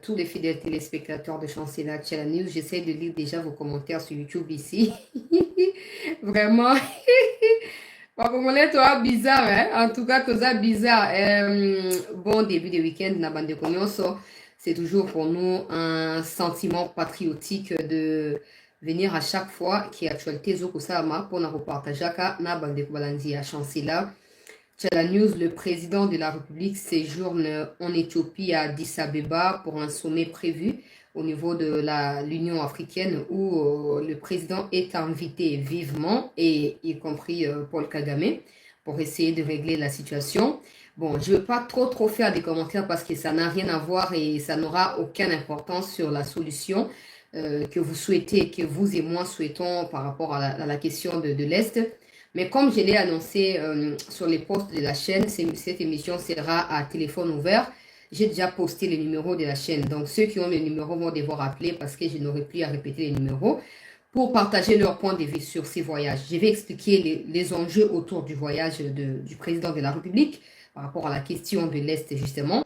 tous les fidèles téléspectateurs de Chancela Channel News. J'essaie de lire déjà vos commentaires sur YouTube ici. Vraiment. Congolais, toi, bizarre, hein? En tout cas, toi, bizarre. Bon début de week-end, na bande de Konyoso. C'est toujours pour nous un sentiment patriotique de venir à chaque fois qui est actualité Zoko-sama pour nous partager na bande de Kobalandi à Chancela. La news, le président de la République séjourne en Éthiopie à Addis Abeba pour un sommet prévu au niveau de l'Union africaine où le président est invité vivement, et y compris Paul Kagame, pour essayer de régler la situation. Bon, je ne veux pas trop faire des commentaires parce que ça n'a rien à voir et ça n'aura aucune importance sur la solution que vous souhaitez, que vous et moi souhaitons par rapport à la question de l'Est. Mais comme je l'ai annoncé sur les posts de la chaîne, cette émission sera à téléphone ouvert. J'ai déjà posté les numéros de la chaîne. Donc, ceux qui ont les numéros vont devoir appeler parce que je n'aurai plus à répéter les numéros pour partager leur point de vue sur ces voyages. Je vais expliquer les enjeux autour du voyage du président de la République par rapport à la question de l'Est, justement.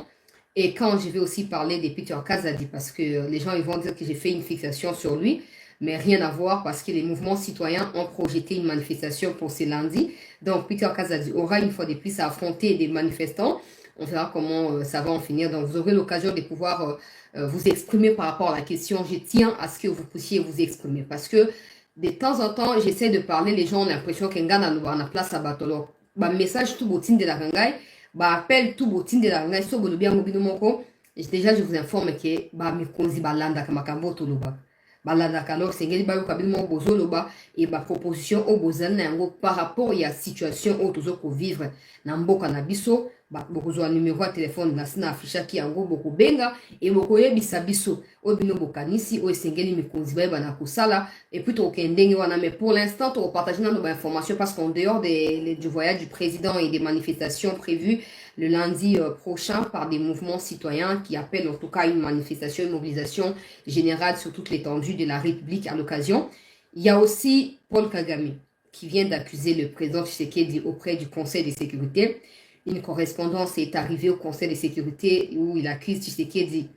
Et quand je vais aussi parler de Peter Kazadi, parce que les gens ils vont dire que j'ai fait une fixation sur lui, mais rien à voir parce que les mouvements citoyens ont projeté une manifestation pour ce lundi. Donc, Peter Kazadi aura une fois de plus à affronter des manifestants. On verra comment ça va en finir. Donc, vous aurez l'occasion de pouvoir vous exprimer par rapport à la question. Je tiens à ce que vous puissiez vous exprimer parce que de temps en temps, j'essaie de parler, les gens ont l'impression qu'un gars n'a pas place à battre. Bah, message tout botin de la gangaï, bah, appel tout botin de la gangaï, so bolo bien mobile moko. Déjà, je vous informe que, bah, mi konzi balanda kamakambo toloba. Balandaka alors sengeli bayo kabili bozo loba et ba proposition au bozan na yango par rapport à situation au tozo ko vivre na mboka na biso ba bozo numéro de téléphone na sina afisha ki yango boko benga et boko yebisa biso o bino bokanisi o sengeli mikonzi bayo bana kusala et puis to kendenge wana. Mais pour l'instant to partager nos informations parce qu'en dehors du voyage du président et des manifestations prévues le lundi prochain par des mouvements citoyens qui appellent en tout cas une manifestation, une mobilisation générale sur toute l'étendue de la République à l'occasion. Il y a aussi Paul Kagame qui vient d'accuser le président Tshisekedi auprès du Conseil de sécurité. Une correspondance est arrivée au Conseil de sécurité où il accuse Tshisekedi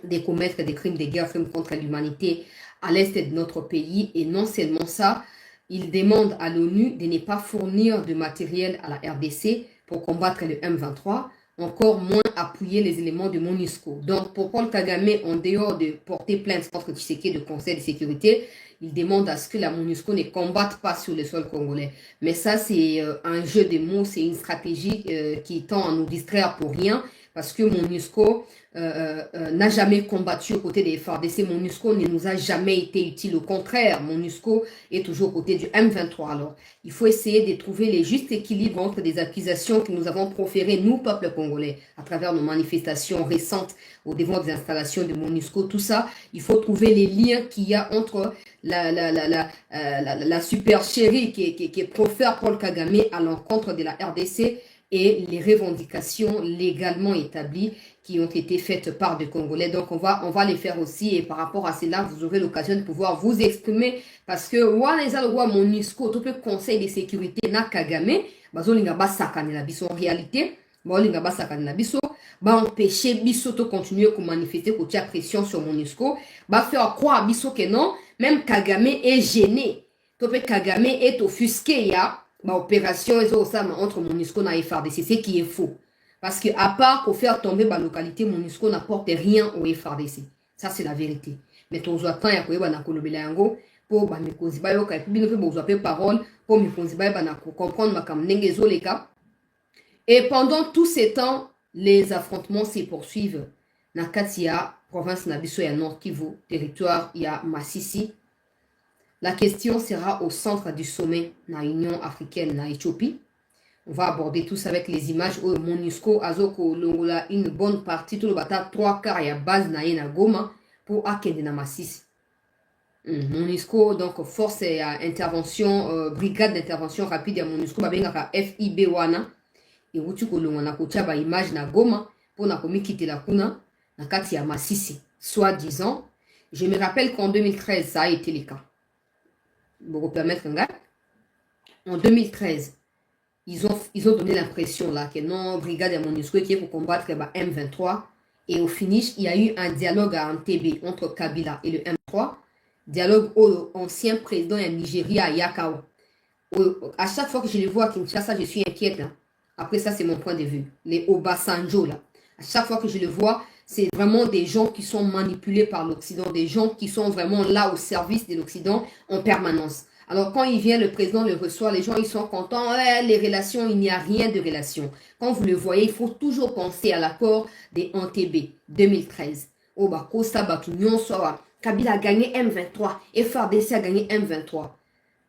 de commettre des crimes de guerre, crimes contre l'humanité à l'est de notre pays. Et non seulement ça, il demande à l'ONU de ne pas fournir de matériel à la RDC pour combattre le M23, encore moins appuyer les éléments de MONUSCO. Donc, pour Paul Kagame, en dehors de porter plainte contre Tshisekedi de Conseil de sécurité, il demande à ce que la MONUSCO ne combatte pas sur le sol congolais. Mais ça, c'est un jeu de mots, c'est une stratégie qui tend à nous distraire pour rien, parce que MONUSCO n'a jamais combattu aux côtés des FARDC. MONUSCO ne nous a jamais été utile. Au contraire, MONUSCO est toujours aux côtés du M23. Alors, il faut essayer de trouver les justes équilibres entre des accusations que nous avons proférées, nous, peuple congolais, à travers nos manifestations récentes au devant des installations de MONUSCO, tout ça. Il faut trouver les liens qu'il y a entre la supercherie qui profère Paul Kagame à l'encontre de la RDC et les revendications légalement établies qui ont été faites par des Congolais. Donc, on va les faire aussi. Et par rapport à cela, vous aurez l'occasion de pouvoir vous exprimer. Parce que, Wanezalwa MONUSCO, tout le Conseil de sécurité na Kagame, bazolinga basakane la biso. En réalité, bazolinga basakane la biso, ba empêcher biso de continuer à manifester, à tirer pression sur MONUSCO, ba faire croire à biso que non, même Kagame est gêné. Tout le Kagame est offusqué, ya. Opération entre MONUSCO et FARDC, c'est ce qui est faux. Parce que à part pour faire tomber la localité, MONUSCO n'apporte rien au FARDC. Ça, c'est la vérité. Mais ton temps, il y a un peu pour mikonzi bayo ka puis nous besoin de parole pour mikonzi bayo na comprendre makam nenge zoleka. Et pendant tous ces temps, les affrontements se poursuivent. Na Katia, province na biso ya Nord Kivu, territoire ya Masisi. La question sera au centre du sommet na Union africaine na Éthiopie. On va aborder tout ça avec les images où MONUSCO azoko longola une bonne partie tout le bata 3/4 ya base na na Goma pour akende na Masisi. MONUSCO donc force à intervention brigade d'intervention rapide ya MONUSCO babengaka FIB wana et uti ko longola ko tia ba image na Goma pour na komikitela kuna na kati ya Masisi soi-disant. Je me rappelle qu'en 2013 ça a été le cas. Pour permettre en 2013 ils ont donné l'impression là que non brigade de MONUSCO qui est pour combattre M23 Et au finish, il y a eu un dialogue à Entebbe entre Kabila et le M3. Dialogue au ancien président du Nigeria, Yakao. À chaque fois que je les vois à Kinshasa, je suis inquiète. Hein. Après ça, c'est mon point de vue. Les Obasanjo, là. À chaque fois que je les vois, c'est vraiment des gens qui sont manipulés par l'Occident, des gens qui sont vraiment là au service de l'Occident en permanence. Alors, quand il vient, le président le reçoit, les gens, ils sont contents. Ouais, les relations, il n'y a rien de relation. Quand vous le voyez, il faut toujours penser à l'accord des Entebbe 2013. Oh, bah, Costa Batunion, soit Kabila a gagné M23 et FARDC a gagné M23.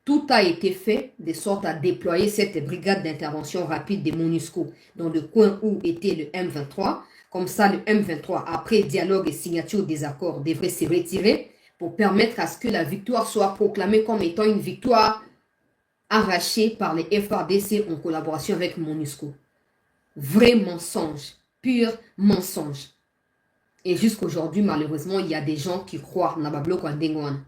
Tout a été fait de sorte à déployer cette brigade d'intervention rapide des MONUSCO dans le coin où était le M23. Comme ça, le M23, après dialogue et signature des accords, devrait se retirer pour permettre à ce que la victoire soit proclamée comme étant une victoire arrachée par les FARDC en collaboration avec MONUSCO. Vrai mensonge, pur mensonge. Et jusqu'aujourd'hui, malheureusement, il y a des gens qui croient dans Bablo Kwandengwan.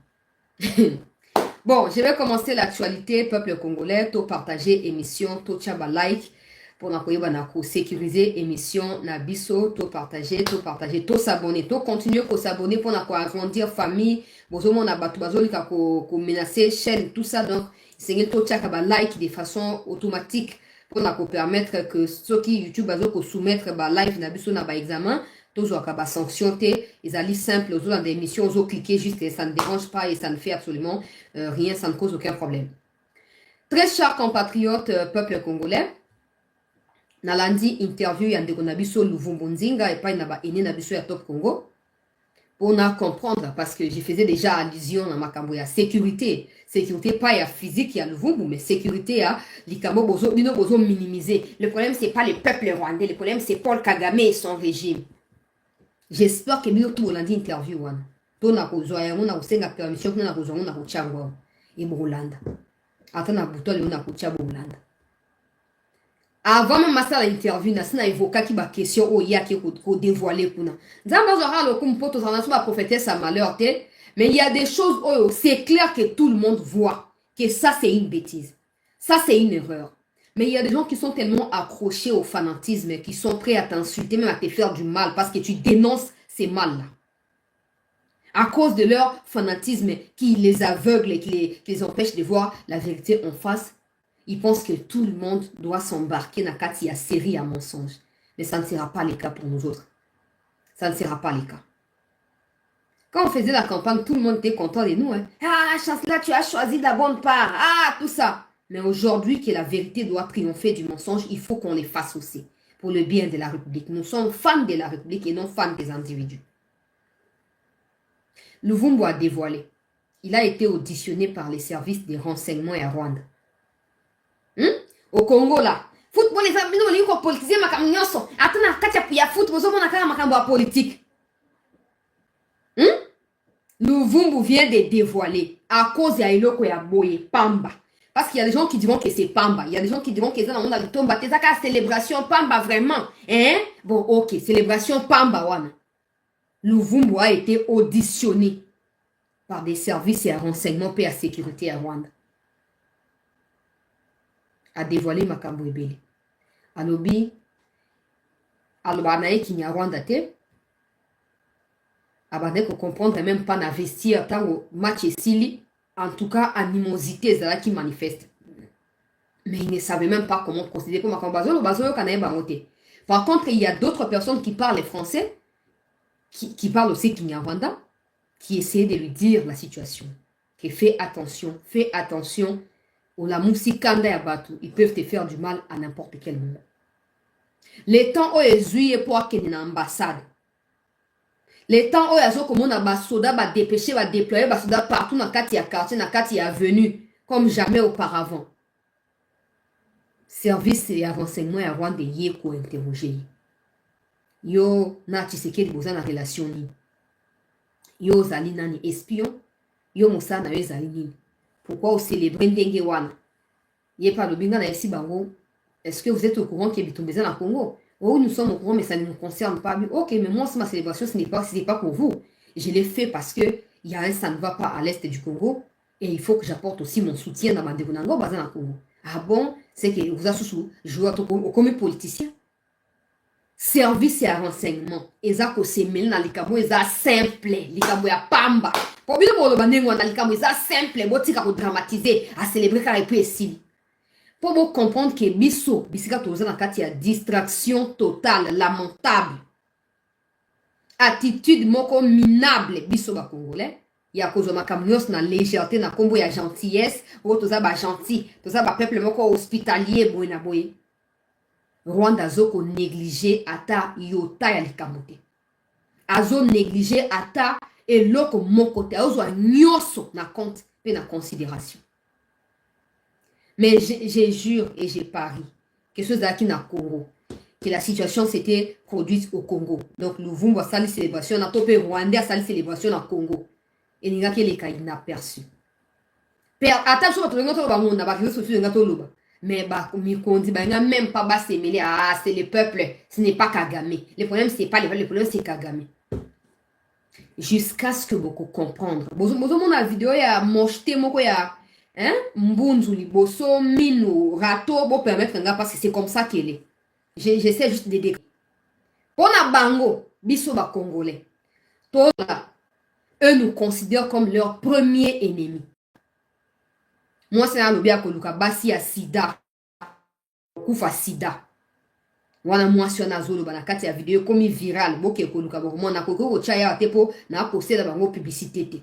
Bon, je vais commencer l'actualité, peuple congolais, tout partager émission, tout tchaba like, pour nous sécuriser émission, nabiso, tout partager, tout s'abonner, tout continuer pour s'abonner pour nous agrandir famille, bozomo na batu bazolika ko menacer chaîne, tout ça, donc, c'est tout tchaba like de façon automatique pour nous permettre que ceux qui YouTube bazoko soumettre ba live nabiso na ba examen, toujours qu'à sanction ils allaient simple aux autres émissions aux cliquer juste et ça ne dérange pas et ça ne fait absolument rien, ça ne cause aucun problème. Très chers compatriotes, peuple congolais, Nalandi interview yandeko nabiso Luvumbu-Nzinga et pas naba ene nabiso ya Top Congo pour na comprendre parce que je faisais déjà allusion à makambo ya sécurité pas ya physique ya Luvumbu mais sécurité ya likamo bozo bino bozo minimiser. Le problème c'est pas le peuple rwandais, le problème c'est Paul Kagame et son régime. J'espère que nous tout lundi interview wana. To na kozwa yango na kusenga permission na kozwa na kuchangwa e Bolanda. Ata na butole na kucha Bolanda. Avant même masala interview na sina évoquer ki ba question o ya ki ko dévoiler kuna. Nzamba zora lo kumpoto za na prophétesse sa malheur te, mais il y a des choses oh c'est clair que tout le monde voit que ça c'est une bêtise. Ça c'est une erreur. Mais il y a des gens qui sont tellement accrochés au fanatisme qui sont prêts à t'insulter, même à te faire du mal parce que tu dénonces ces mal-là. À cause de leur fanatisme qui les aveugle et qui les empêche de voir la vérité en face, ils pensent que tout le monde doit s'embarquer dans la série à mensonges. Mais ça ne sera pas le cas pour nous autres. Ça ne sera pas le cas. Quand on faisait la campagne, tout le monde était content de nous. Hein. Ah, Chancela, tu as choisi la bonne part. Ah, tout ça. Mais aujourd'hui que la vérité doit triompher du mensonge, il faut qu'on les fasse aussi. Pour le bien de la République. Nous sommes fans de la République et non fans des individus. Luvumbu a dévoilé. Il a été auditionné par les services des renseignements à Rwanda. Au Congo là. Football les amis, nous les politiciens ma kamnyoso. Atuna kacha pia football zo mona kama makambo ya politique. Luvumbu vient de dévoiler à cause ya iloko ya boye pamba. Parce qu'il y a des gens qui diront que c'est Pamba. Il y a des gens qui diront que c'est dans le tomba. C'est ça célébration Pamba vraiment. Hein? Bon, ok. Célébration Pamba, wana. Luvumbu a été auditionné par des services et à renseignement et à sécurité à Rwanda. A dévoilé makambo ebele. Alobi, alobanaye qui n'y a Rwanda te. Abane ko comprendre même pas n'investir tant au match et sili. En tout cas, animosité, c'est là qui manifeste. Mais ils ne savaient même pas comment procéder pour ma. Par contre, il y a d'autres personnes qui parlent français, qui parlent aussi Kinyarwanda, qui essaient de lui dire la situation. Que fais attention. Ou la mousikanda ya batu, ils peuvent te faire du mal à n'importe quel moment. Les temps où ils ont pour qu'il y ait une ambassade. Les temps où ils ont comme on a basoda, ba dépêché, ba déployer basoda partout dans quartier quartier, dans quartier avenue, comme jamais auparavant. Service et renseignement à Rwanda yé ko interroger. Yo na Tshisekedi boza na relation ni. Yo zali nani espion, yo mosa na yo zali nini. Pourquoi vous célébrez ndenge wana? Yé pas le binga na esi bango. Est-ce que vous êtes au courant qu'il y a Bitombeza dans le Congo? Oh, nous sommes au courant, mais ça ne nous concerne pas. Ok, mais moi, c'est ma célébration, ce n'est pas pour vous. Je l'ai fait parce que ça ne va pas à l'est du Congo. Et il faut que j'apporte aussi mon soutien dans ma dégonango basé dans le Congo. Ah bon? C'est que vous avez joué comme politicien. service et renseignement. Eza ko semel na likabo eza simple, likabo ya pamba. Pour bien pour le bandengo na likabo eza simple, botika ko dramatiser, à célébrer car et puis ici. Pour vous comprendre que biso, bisika toza na kati ya distraction totale, lamentable. Attitude moko minable biso ba congolais. Ya kozo makamnyos na légèreté na kombo ya gentillesse, o toza ba gentil, toza ba peuple moko hospitalier boy na boy. Rwanda zoko négligé ata yota ya likamote. Azo négligé ata eloko mokote, azo nyoso na compte pe na considération. Mais je jure et je parie que ce qui na Congo, que la situation s'était produite au Congo. Donc Louvumba sali célébration na topé Rwanda sali célébration na Congo. Et ninga ke leka inaperçu. Père ata so to ngoto ba mona ba réseaux sociaux ngato loba. Mais bah, Mikondi, bah, il n'y a même pas bas s'émêler. Ah, c'est le peuple, ce n'est pas Kagame. Le problème, c'est pas le peuple, le problème, c'est Kagame. Jusqu'à ce que beaucoup comprendre. Bozo mon vidéo, il y a mocheté, il y a mbunzu, liboso, minu, rato, pour permettre, parce que c'est comme ça qu'il est. J'essaie juste de décrire. Pour la bango, biso ba congolais. Tous là, eux nous considèrent comme leur premier ennemi. Moi, c'est un lobby à Koluka, Basi à Sida. Kufa Sida. Wana mwasi na zolo bana kati ya vidéo comme viral. Boke Koluka, bon, na koko ko chaya tepo, na posté dans bango publicité.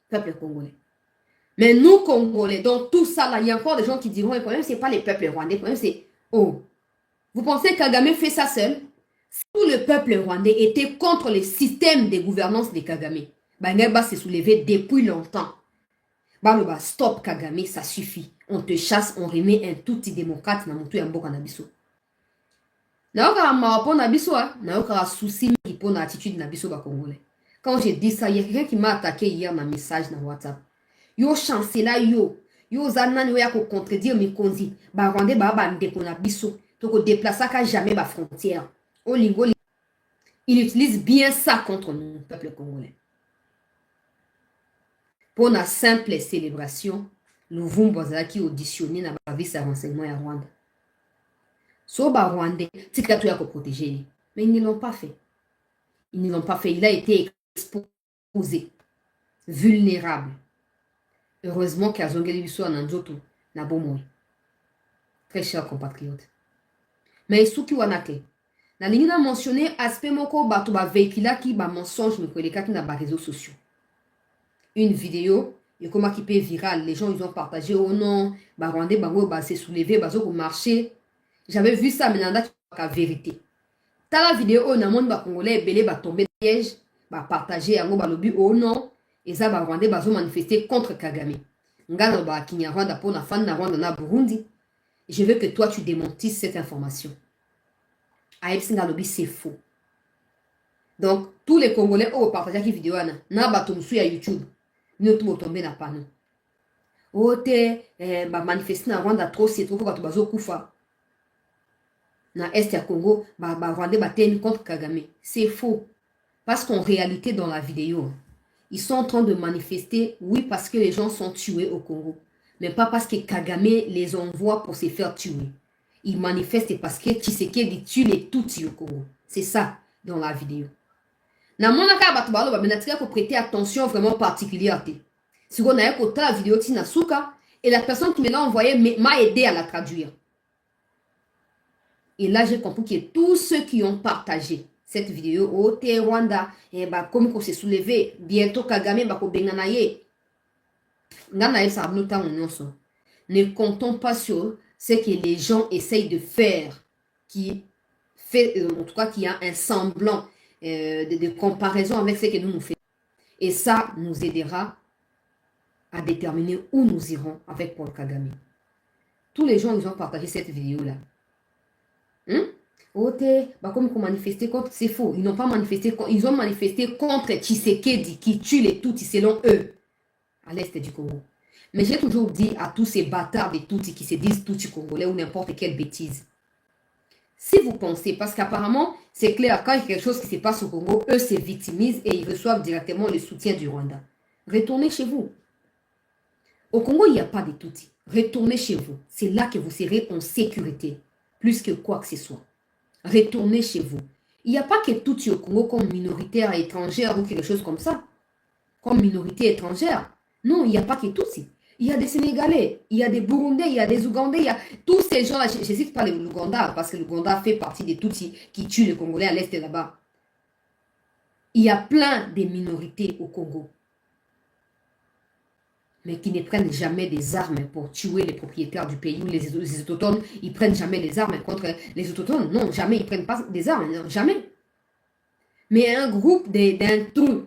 Peuple congolais. Mais nous, Congolais, dans tout ça, là, il y a encore des gens qui diront, le problème, c'est pas les peuples rwandais, le problème, c'est, oh, vous pensez que Kagame fait ça seul? Si tout le peuple rwandais était contre le système de gouvernance de Kagame, Bangeba s'est soulevé depuis longtemps. Baloba, stop Kagame, ça suffit. On te chasse, on remet un tout petit démocrate dans mon tout yambo kanabiso. Naoka marapo nabiso, naoka souci pour l'attitude nabiso ba congolais. Quand j'ai dit ça, il y a quelqu'un qui m'a attaqué hier dans message dans WhatsApp. Yo chancela yo zanani yo ya ko contredire mes konzi. Ba rwandais ba ndeko nabiso. To ko déplacer ka jamais ba frontière. Olingo, il utilise bien ça contre nous, peuple congolais. Pour la simple célébration, Louvumba qui auditionné dans la vie de renseignement à Rwanda. So ba Rwandais, c'est qu'il a protéger. Mais ils ne l'ont pas fait. Ils ne l'ont pas fait. Il a été exposé, vulnérable. Heureusement qu'il y a Zongeli Bisso en Njoto, na Bomoy. Très chers compatriotes. Mais ce qui wanake, na ligne a mentionné aspect moko bato ba véhicule qui ba mensonge me koleka qui na ba réseaux sociaux. Une vidéo et comment qui peut viral, les gens ils ont partagé oh non, ba Rwandais bango ba s'est soulevé, ba zo marché. J'avais vu ça mais nanda la vérité. Ta la vidéo na monde ba congolais belé ba tomber piège, ba partager yango ba lobi oh non, et ça ba Rwandais ba zo manifester contre Kagame. Ngana ba Kinyarwanda pour na fan na Rwanda na Burundi. Je veux que toi tu démentisses cette information. Aïpsinga lobi c'est faux. Donc tous les Congolais ont partagé cette vidéo na ba tomsu ya YouTube. Nous tout tomber na panneau. Ote ba manifester na Rwanda trop c'est trop bato bazo kufa. Na est ya Congo ba Rwandais ba teni contre Kagame. C'est faux. Parce qu'en réalité dans la vidéo, ils sont en train de manifester oui parce que les gens sont tués au Congo, mais pas parce que Kagame les envoie pour se faire tuer. Ils manifestent parce que Tshisekedi tue les Tutsis au Congo. C'est ça dans la vidéo. Na monaka batubalo ba menatika pour prêter attention vraiment particulière. Si on a écouté la vidéo tina suka et la personne qui me l'a envoyé m'a aidé à la traduire. Et là j'ai compris que tous ceux qui ont partagé cette vidéo au Rwanda et bah comme qu'on s'est soulevé bientôt Kagame ba ko bengana ye. Ngana ça abnuta onyoso. Ne comptons pas sur ce que les gens essayent de faire qui fait en tout cas qui a un semblant de comparaison avec ce que nous faisons. Et ça nous aidera à déterminer où nous irons avec Paul Kagame. Tous les gens, ils ont partagé cette vidéo-là. Comme qu'on manifestait contre, c'est faux. Ils n'ont pas manifesté, ils ont manifesté contre Tshisekedi qui tue les Tutsis selon eux à l'est du Congo. Mais j'ai toujours dit à tous ces bâtards des Tutsis qui se disent Tutsis congolais ou n'importe quelle bêtise. Si vous pensez, parce qu'apparemment, c'est clair, quand il y a quelque chose qui se passe au Congo, eux se victimisent et ils reçoivent directement le soutien du Rwanda. Retournez chez vous. Au Congo, il n'y a pas de Tutsis. Retournez chez vous. C'est là que vous serez en sécurité, plus que quoi que ce soit. retournez chez vous. Il n'y a pas que Tutsi au Congo comme minoritaire étrangère ou quelque chose comme ça. Comme minorité étrangère. Non, il n'y a pas que Tutsi. Il y a des Sénégalais, il y a des Burundais, il y a des Ougandais, il y a tous ces gens-là. Je ne cite pas l'Ouganda parce que l'Ouganda fait partie des Tutsis qui tuent les Congolais à l'est et là-bas. Il y a plein de minorités au Congo, mais qui ne prennent jamais des armes pour tuer les propriétaires du pays ou les autochtones. Ils ne prennent jamais des armes contre les autochtones. Non, jamais, ils ne prennent pas des armes, non, jamais. Mais un groupe d'intrus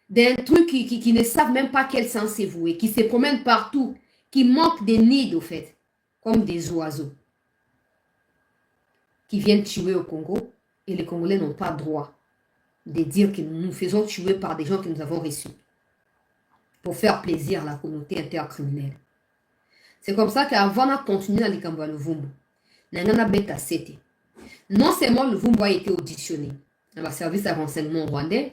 qui ne savent même pas quel sens c'est voué, qui se promènent partout, qui manquent des nids, au fait, comme des oiseaux, qui viennent tuer au Congo, et les Congolais n'ont pas droit de dire que nous nous faisons tuer par des gens que nous avons reçus pour faire plaisir à la communauté intercriminelle. C'est comme ça qu'avant de continuer à l'Ikamba Luvumbu, Nangana Beta Sete. Non seulement Luvumbu a été auditionné dans le service de renseignement rwandais,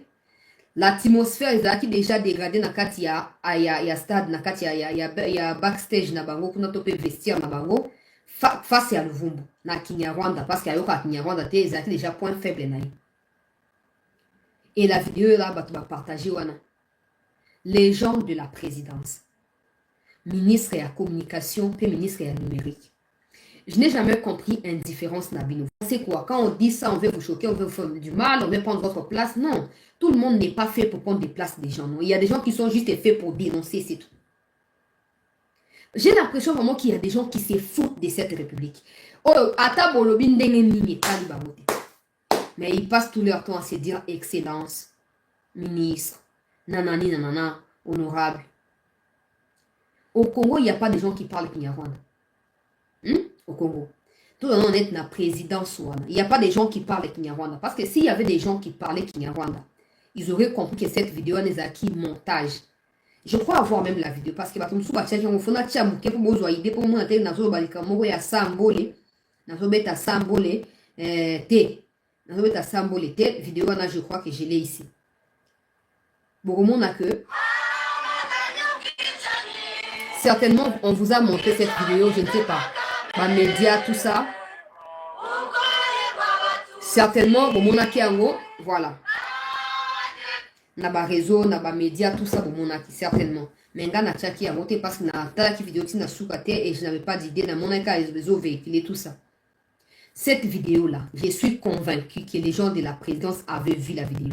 l'atmosphère est déjà dégradée dans il y a stade, il y a backstage na bango pour notre vestir na bango face à Luvumbu na Kinyarwanda parce qu'il y a Kinyarwanda déjà point faible na. Et la vidéo là va partager wana. Les gens de la présidence, ministre et la communication, puis ministre et la numérique. Je n'ai jamais compris indifférence Nabino. C'est quoi? Quand on dit ça, on veut vous choquer, on veut vous faire du mal, on veut prendre votre place. Non, tout le monde n'est pas fait pour prendre des places des gens. Non. Il y a des gens qui sont juste faits pour dénoncer, c'est tout. J'ai l'impression vraiment qu'il y a des gens qui se foutent de cette république. Oh, mais ils passent tout leur temps à se dire excellence, ministre, nanani, nanana, honorable. Au Congo, il n'y a pas de gens qui parlent Kinyarwanda. Au Congo. Tout le monde est dans la présidence. Il n'y a pas de gens qui parlent Kinyarwanda. Parce que s'il y avait des gens qui parlaient Kinyarwanda, ils auraient compris que cette vidéo n'est acquis montage. Je crois avoir même la vidéo. Parce que vidéo, je crois que je l'ai ici. Bon, on a que certainement on vous a montré cette vidéo, je ne sais pas, les médias, tout ça. Certainement, bon, on a qui voilà. Naba réseau, naba médias, tout ça, bon, on a qui certainement. Mais on a qui a monté parce que na qui vidéo na soukate et je n'avais pas d'idée dans mon cas réseau véhiculé tout ça. Cette vidéo là, je suis convaincu que les gens de la présidence avaient vu la vidéo.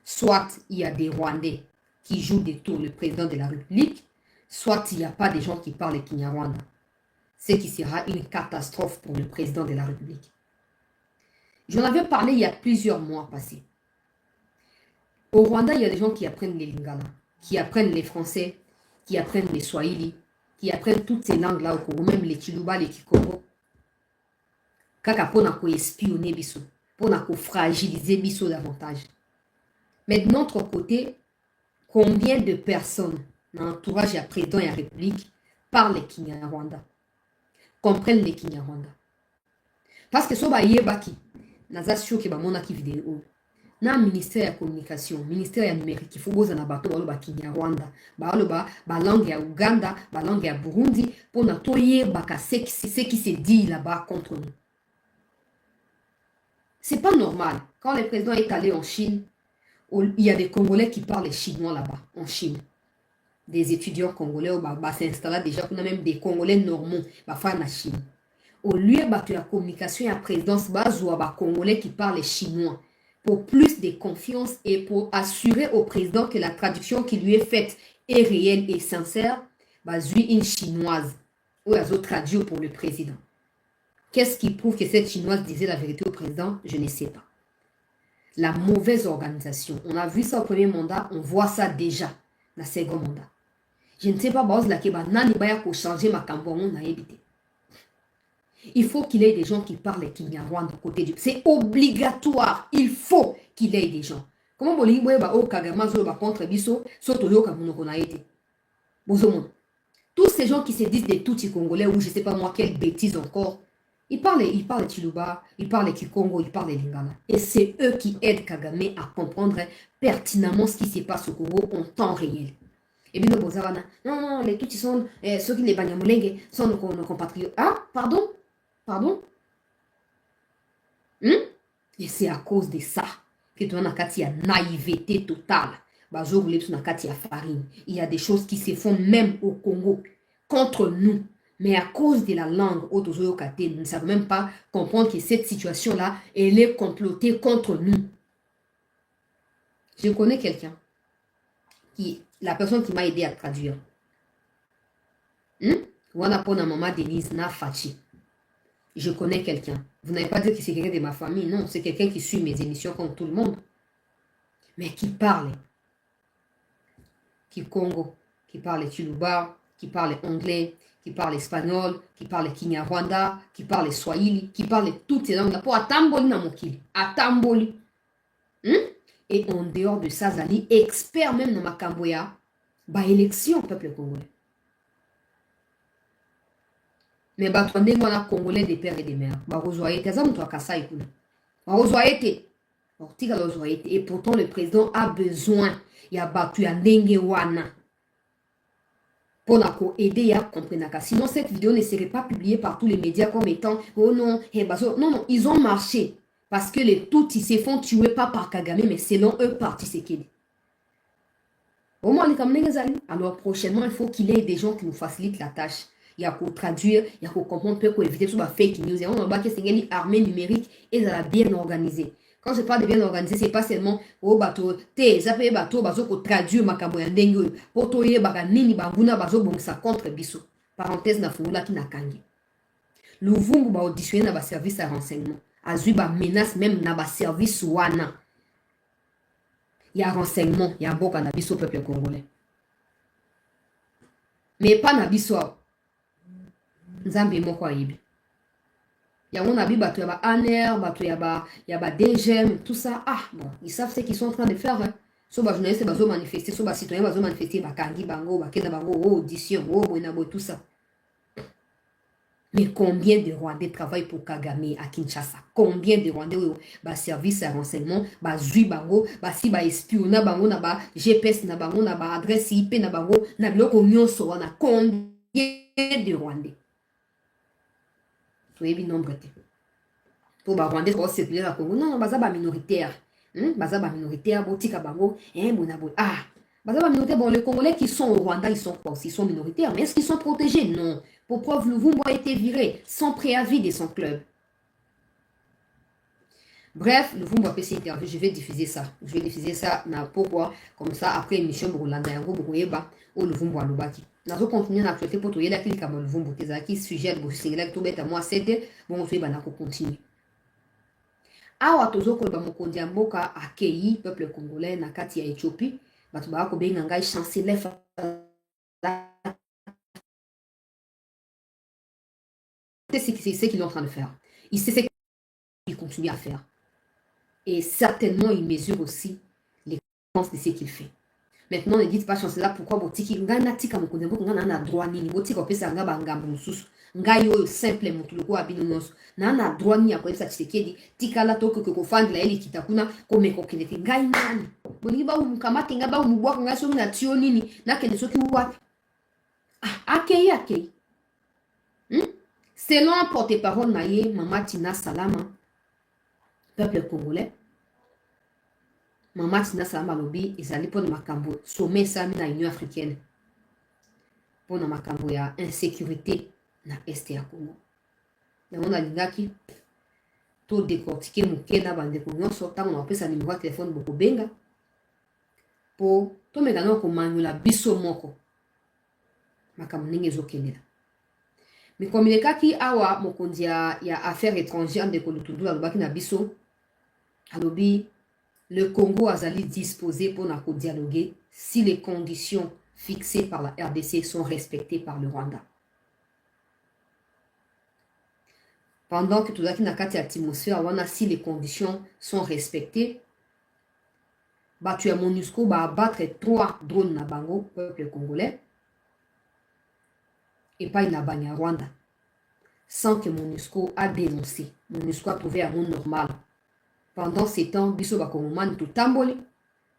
Soit il y a des Rwandais qui jouent des tours le président de la République, soit il n'y a pas des gens qui parlent Kinyarwanda. Ce qui sera une catastrophe pour le président de la République. J'en avais parlé il y a plusieurs mois passés. Au Rwanda, il y a des gens qui apprennent les Lingala, qui apprennent les Français, qui apprennent les Swahili, qui apprennent toutes ces langues-là au Congo, même les Chiluba, les Kikoro. Kaka pona ko espionner biso, pona ko fragiliser biso davantage. Mais de notre côté, combien de personnes dans l'entourage du président et la République parlent le Kinyarwanda, comprennent le Kinyarwanda? Parce que so ba yebaki, naza shoki ba mona ki vidéo. Na ministère de la communication, ministère de la numérique, il faut que na bato balo ba Kinyarwanda, ba langue ya Uganda, ba langue ya Burundi, pour na toye baka ce qui se dit là-bas contre nous. C'est pas normal. Quand le président est allé en Chine, il y a des Congolais qui parlent chinois là-bas, en Chine. Des étudiants congolais s'installent déjà, on a même des Congolais normaux, en Chine. Au lieu de la communication et la présidence, des Congolais qui parlent chinois, pour plus de confiance et pour assurer au président que la traduction qui lui est faite est réelle et sincère, une chinoise, ou elle a traduit pour le président. Qu'est-ce qui prouve que cette chinoise disait la vérité au président? Je ne sais pas. La mauvaise organisation. On a vu ça au premier mandat, on voit ça déjà dans le second mandat. Je ne sais pas, il faut qu'il y ait des gens qui parlent Kinyarwanda côté du... C'est obligatoire. Il faut qu'il y ait des gens. Comment contre Bisso, tous ces gens qui se disent des Tutsi congolais ou je ne sais pas moi quelle bêtise encore, ils parlent Chiluba, ils parlent Kikongo, ils parlent Lingala. Et c'est eux qui aident Kagame à comprendre pertinemment ce qui se passe au Congo en temps réel. Et bien, non, les Tutsis sont, ceux qui les Banyamulenge sont nos compatriotes. Ah, pardon? Et c'est à cause de ça que tu as une naïveté totale. Farine. Il y a des choses qui se font même au Congo contre nous. Mais à cause de la langue, nous ne savons même pas comprendre que cette situation-là, elle est complotée contre nous. Je connais quelqu'un, la personne qui m'a aidé à traduire. Maman Denise Nafachi. Je connais quelqu'un. Vous n'avez pas dit que c'est quelqu'un de ma famille. Non, c'est quelqu'un qui suit mes émissions comme tout le monde. Mais qui parle. Qui Congo, qui parle Tuluba, qui parle anglais, qui parle espagnol, qui parle Kinyarwanda, qui parle Swahili, qui parle toutes ces langues. Pour Atamboli na mokili. Atamboli. Et en dehors de ça, Zali, expert même dans ma Kamboya, bah élection peuple congolais. Mais bah tondé moi congolais des pères et des mères. Bah rozoyé te zam toi kasai kuna. Bah rozoyé te. Et pourtant le président a besoin ya battu ya ndenge wana. Pour aider ya comprendre. Sinon cette vidéo ne serait pas publiée par tous les médias comme étant oh non, non, ils ont marché. Parce que les Tutsis se font tuer pas par Kagame, mais selon eux, par Tshisekedi. Au moins, alors prochainement, il faut qu'il y ait des gens qui nous facilitent la tâche. Il y a qu'à traduire, il y a qu'à comprendre, pour éviter tout fake news. Et on va que c'est une armée numérique et ça va bien organisé. Quand je parle de bien organisé, c'est pas seulement au bateau, ça peut bateau, bateau pour traduire ma caboyandengue, pour toyer baganini, baguna, bazo, bon, ça contre biso. Parenthèse, na fungula qui n'a kangi. Le vumbu va auditionner dans le service à renseignement. Azui ba menace même na ba service wana. Il y a renseignement, il y a beaucoup na biso peuple congolais. Mais pas na biso. Nzambe moko ayibi. Ya on a bi bato ya ba ANR, bato ya ba DGM, tout ça. Ah bon, ils savent ce qu'ils sont en train de faire. Hein. So ba journaliste bazo manifester, so ba citoyen bazo manifester, ba kangi bango, ba kena bango, audition, boinabo, tout ça. Mais combien de Rwandais travaillent pour Kagame à Kinshasa? Combien de Rwandais ba service à renseignement, ba zui bango, ba si ba espiona bango na ba GPS na bango na ba adresse IP na bango na biloko nyonso wana? Combien de Rwandais? Toyebi nombre te. Pour ba Rwandais pour circuler à Congo, non, baza ba minoritaire. Baza ba minoritaire, botika bango, bonabo. Ah, baza ba minoritaire, bon, les Congolais qui sont au Rwanda, ils sont quoi? Ils sont minoritaires, mais est-ce qu'ils sont protégés? Non. Pour preuve, Luvumbu a été viré sans préavis de son club. Bref, Luvumbu a fait cette interview. Je vais diffuser ça. Je vais diffuser ça. Pourquoi? Comme ça, après l'émission Burulanda, Yango Buruyeba, ou Luvumbu à Lubaki. Nous allons continuer à actualité pour tout le monde. Comme Luvumbu, qui sujet de Boussingla, tout bête à moi, c'était bon, je vais continuer. Awa tozoko ba mokonzi mboka akei peuple congolais na kati ya Éthiopie. Bato ba ko benga ngai chancelier c'est ce qu'il est en train de faire. Il sait ce qu'il continue à faire. Et certainement, il mesure aussi les conséquences de ce qu'il fait. Maintenant, ne dites pas chancelier pourquoi botiki ngana tika mokonzi mboka ngana na droit nini botika opesa nga bangambo mususu ngai oyo simple mutu loko abino nyonso na droit ni akoyesa Tshisekedi tikala toko ko fandla eli kitakuna komeko kinete ngai nani boni ba umukamate nga ba umubwaka ngai so na tio nini na kende soki wapi akei selon un porte-parole naye Mama Tina Salama peuple congolais Mama Tina Salama lobi ezali pour makambo sommet sami na Union africaine pour makambo ya insécurité na este ya Congo. Na on alingaki to décortiquer muke na bande ko nyonso tango na pesa numéro de téléphone boko benga po to megana ko manyula biso moko makambo ndenge ezokendela. Mikomelekaki awa mokonzi ya affaires étrangères ndeko Lutundu alobaki na biso alobi le Congo azali disposé pour na dialoguer si les conditions fixées par la RDC sont respectées par le Rwanda. Pendant que tout ça qui n'a qu'à l'atmosphère, si les conditions sont respectées, bah tu as MONUSCO va abattre 3 drones na bango peuple congolais et pas une abanya Rwanda sans que MONUSCO a dénoncé. MONUSCO a trouvé un monde normal. Pendant ces temps, biso ba Congomani tout tamboli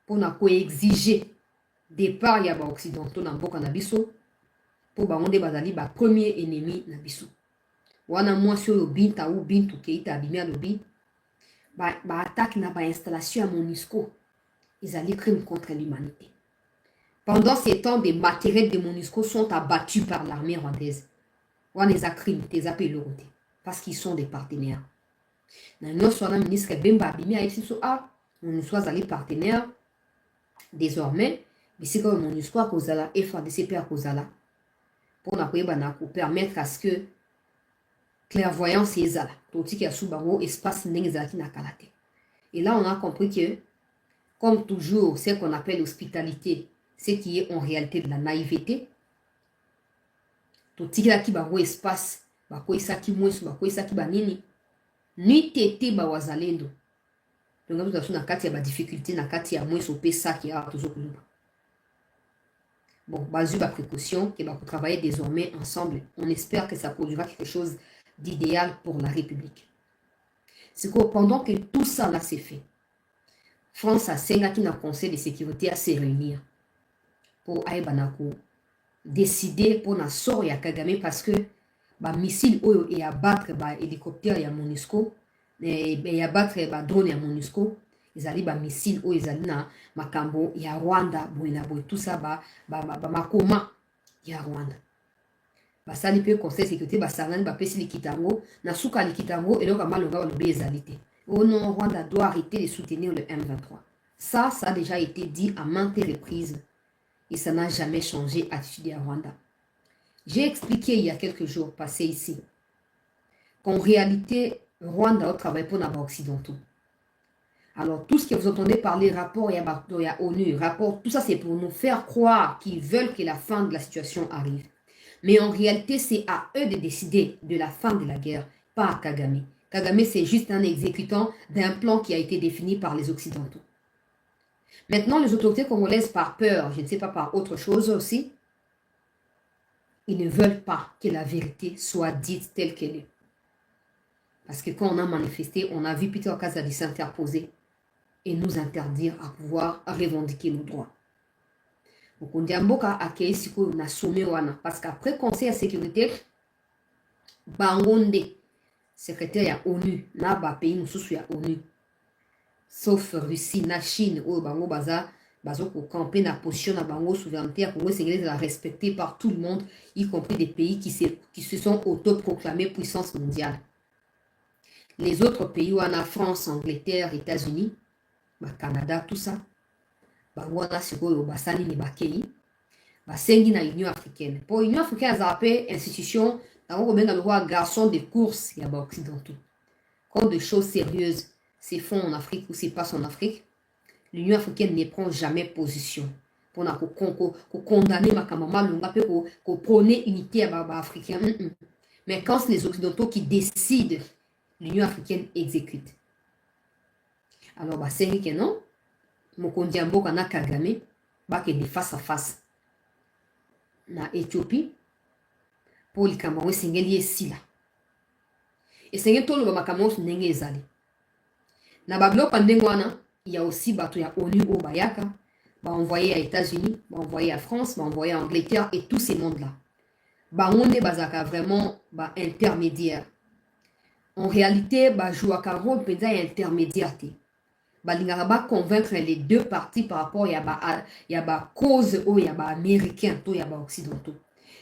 pour na ko exiger départ ya ba occidentaux na mboka na biso pour ba onde bazali ba premier ennemi na biso. Wana mwasi oyo binta ou bintu keita abimi alobi attaque na installation à MONUSCO. Ils allaient crime contre l'humanité. Pendant ces temps, des matériels de MONUSCO sont abattus par l'armée rwandaise. On les a crimes, les a payés parce qu'ils sont des partenaires. Nous sommes ministre Bemba Abimi a dit nous sommes allés partenaires. Désormais, c'est comme MONUSCO à Kozala et FADCP à Kozala pour permettre à ce que clairvoyance et zala, tout ce qui a sous espace n'exaki na kalate. Et là, on a compris que, comme toujours, ce qu'on appelle l'hospitalité, ce qui est en réalité de la naïveté, tout ce qui a espace, bako isaki mwesu, bako isaki banini, ni tete ba wazalendo. Donc, nous avons na kati ya ba difficulté, na kati ya mwesu pesa qui a toujours kuluba. Bon, basu ba précaution, qui va travailler désormais ensemble. On espère que ça produira quelque chose d'idéal pour la République. C'est que pendant que tout ça là s'est fait, France a sénat un conseil de sécurité à se réunir pour Aïbanako décider pour na sort ya Kagame parce que ba missile oyo et abattre ba hélicoptère ya MONUSCO et abattre ba drone ya MONUSCO ils allaient ba missile oyo ils allaient na makambo ya Rwanda boina boy tout ça ba makoma ya Rwanda. Basali pe conseil sécurité basangani ba pesi likitango na suka likitango et donc malonga le bezalité. Oh non, Rwanda doit arrêter de soutenir le M23. Ça a déjà été dit à maintes reprises et ça n'a jamais changé attitude à Rwanda. J'ai expliqué il y a quelques jours passés ici qu'en réalité Rwanda travaille pour les occidentaux. Alors tout ce que vous entendez parler rapport il y a ONU, rapport, tout ça c'est pour nous faire croire qu'ils veulent que la fin de la situation arrive. Mais en réalité, c'est à eux de décider de la fin de la guerre, pas à Kagame. Kagame, c'est juste un exécutant d'un plan qui a été défini par les Occidentaux. Maintenant, les autorités congolaises, par peur, je ne sais pas, par autre chose aussi, ils ne veulent pas que la vérité soit dite telle qu'elle est. Parce que quand on a manifesté, on a vu Peter Kazadi s'interposer et nous interdire à pouvoir revendiquer nos droits. Parce qu'après conseil de sécurité, Bangonde, secrétaire ya ONU, na ba pays mususu ya ONU, sauf Russie, na Chine, ou bango baza ko camper na position na bango souveraineté à Congo sénégalais la respectée par tout le monde, y compris des pays qui se sont autoproclamés puissance mondiale. Les autres pays, la France, Angleterre, États-Unis, Canada, tout ça, Bangwana sikoyo basali ni bakei basengi na Union africaine. Pour Union africaine a appelé institution dans le garçon de course ya ba occidentaux. Quand des choses sérieuses se font en Afrique ou se passent en Afrique, l'Union africaine ne prend jamais position pour na condamner makamama longa pe ko prôner unité à ba africain. Mais quand c'est les occidentaux qui décident, l'Union africaine exécute. Alors basengi que non Mokondi Mboka na Kagame bakende face à face na Éthiopie pour likambo esengeli esila esengeli tolo makambo ndenge ezali na babiloko ndenge wana il y a aussi bato ya ONU au bayaka ba envoyé à États-Unis ba envoyé à France ba envoyé à Angleterre et tous ces mondes là ba onde bazaka vraiment ba intermédiaire en réalité ba jouaka rôle penza intermédiaire balingaka ba convaincre les deux parties par rapport à ba cause ou ya ba américain to ya ba occidentaux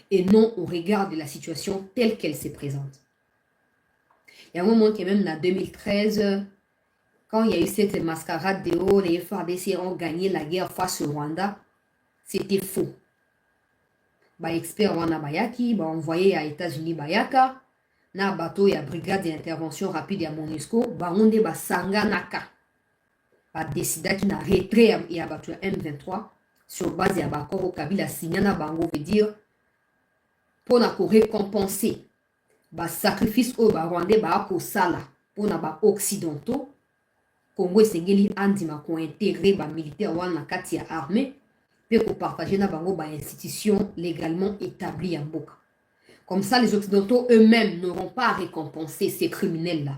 et non au regard de la situation telle qu'elle se présente. Il y a un moment que même en 2013 quand il y a eu cette mascarade de haut, les FARDC ont gagné la guerre face au Rwanda, c'était faux. Ba expert wana bayaki ba envoyé à États-Unis bayaka na bateau ya brigade d'intervention rapide ya MONUSCO ba onde ba sanga naka ba décida qui n'a retrait et abattu M23 sur base ya bakor au Kabila signana bango veut dire pour na ko récompenser ba sacrifice au ba Rwandais ba ko sala pour na ba occidentaux Congo esengeli andima ko intégrer ba militaire wana kati ya armée pe ko partager na bango ba institution légalement établie en Mboka. Comme ça les occidentaux eux-mêmes n'auront pas à récompenser ces criminels là,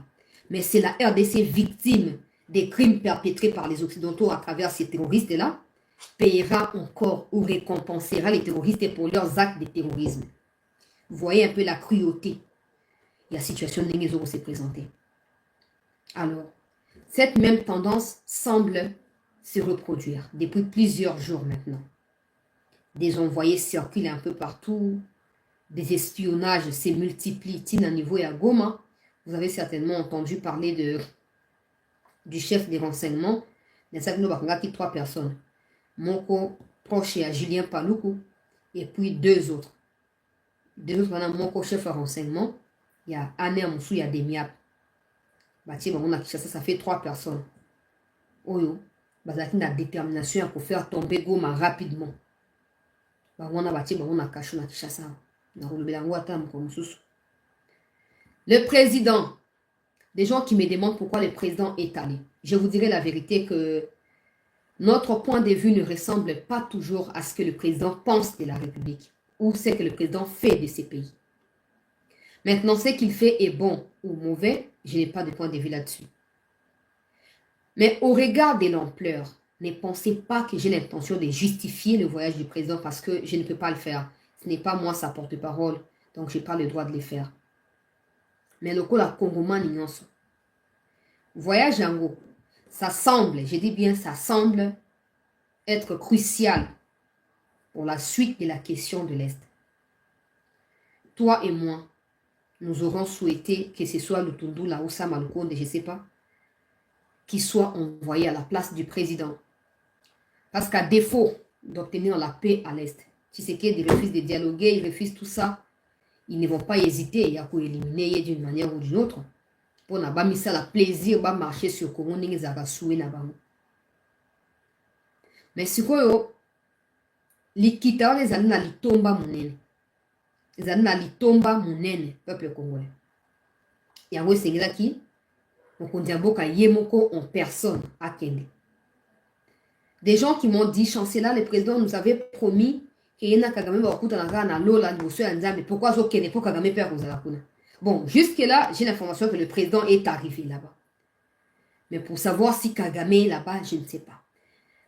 mais c'est la RDC victime des crimes perpétrés par les Occidentaux à travers ces terroristes-là, payera encore ou récompensera les terroristes pour leurs actes de terrorisme. Vous voyez un peu la cruauté. La situation de s'est présentée. Alors, Cette même tendance semble se reproduire depuis plusieurs jours maintenant. Des envoyés circulent un peu partout, des espionnages se multiplient à niveau et à Goma. Vous avez certainement entendu parler du chef des renseignements, qui 3 personnes. Moko proche à Julien Paluku et puis 2 autres. 2 autres, Moko chef de renseignement, il y a Anne Amoussou, il y a Demiap. Ça fait 3 personnes. Oyo, bazaki na détermination pour faire tomber Goma rapidement. Le président, des gens qui me demandent pourquoi le président est allé. Je vous dirai la vérité que notre point de vue ne ressemble pas toujours à ce que le président pense de la République ou ce que le président fait de ces pays. Maintenant, ce qu'il fait est bon ou mauvais, je n'ai pas de point de vue là-dessus. Mais au regard de l'ampleur, ne pensez pas que j'ai l'intention de justifier le voyage du président parce que je ne peux pas le faire. Ce n'est pas moi sa porte-parole, donc je n'ai pas le droit de le faire. Mais le coup, la Congoman ignore. Voyage en gros, ça semble, je dis bien ça semble être crucial pour la suite de la question de l'Est. Toi et moi, nous aurons souhaité que ce soit Lutundu, Laoussa, Malukonde, je ne sais pas, qui soit envoyé à la place du président. Parce qu'à défaut d'obtenir la paix à l'Est, Tshisekedi refuse de dialoguer, il refuse tout ça, ils ne vont pas hésiter à éliminer d'une manière ou d'une autre. Pour n'a pas mis ça le plaisir de marcher sur Congo, mais ce que l'ikita les alina litomba munene. Les alina litomba munene, peuple congolais. Yango sengezaki, Mokondiamboka Yemoko en personne à Kende. Des gens qui m'ont dit, chancelier, le président nous avait promis qu'il y a Kagame Bakutanaga na Lola, mais pourquoi zo Kende pour Kagame père Ozalakuna? Bon, jusque-là, j'ai l'information que le président est arrivé là-bas. Mais pour savoir si Kagame est là-bas, je ne sais pas.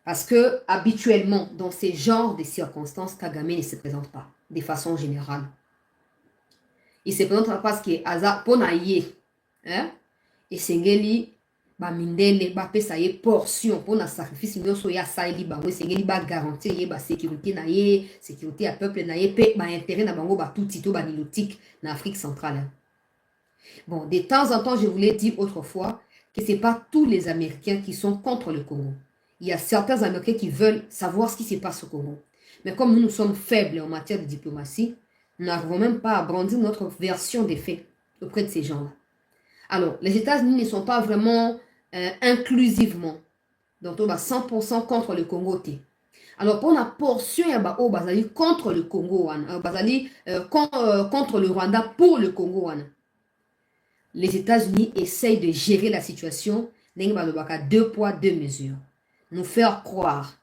Parce que, habituellement, dans ces genres de circonstances, Kagame ne se présente pas, de façon générale. Il se présente parce que Aza Ponaye, hein? Et Sengeli, Mindele, pesa ye portion pour na sacrifice, nous so ya saili bango, Sengeli ba garantir ye ba sécurité na ye, sécurité à peuple na ye, pe ba intérêt na bango ba tout tito ba nilotique na Afrique centrale. Bon, de temps en temps, je vous l'ai dit autrefois, que ce n'est pas tous les Américains qui sont contre le Congo. Il y a certains Américains qui veulent savoir ce qui se passe au Congo. Mais comme nous sommes faibles en matière de diplomatie, nous n'arrivons même pas à brandir notre version des faits auprès de ces gens-là. Alors, les États-Unis ne sont pas vraiment inclusivement, donc on va 100% contre le Congo. Alors, pour la portion, il y a contre le Congo, contre le Rwanda pour le Congo. Les États-Unis essayent de gérer la situation, 2 poids, 2 mesures. Nous faire croire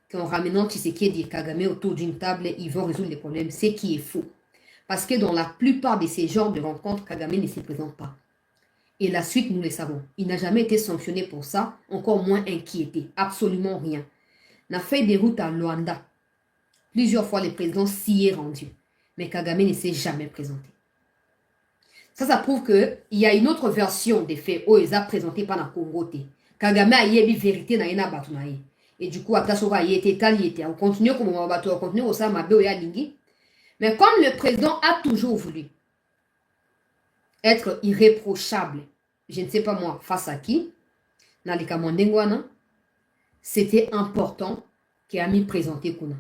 qu'en ramenant Tshisekedi et Kagame autour d'une table, ils vont résoudre les problèmes, ce qui est faux. Parce que dans la plupart de ces genres de rencontres, Kagame ne se présente pas. Et la suite, nous le savons. Il n'a jamais été sanctionné pour ça, encore moins inquiété. Absolument rien. On a fait des routes à Luanda. Plusieurs fois, le président s'y est rendu. Mais Kagame ne s'est jamais présenté. Ça prouve qu'il y a une autre version des faits où ils ont présenté par la Congo. Kagame a eu une vérité dans la batunaï. Et du coup, après ça, il était on continue comme on va on continue au Samabe ou Yalingi. Mais comme le président a toujours voulu être irréprochable, je ne sais pas moi, face à qui, dans les Kamandengwana, c'était important qu'il a mis présenté Kuna.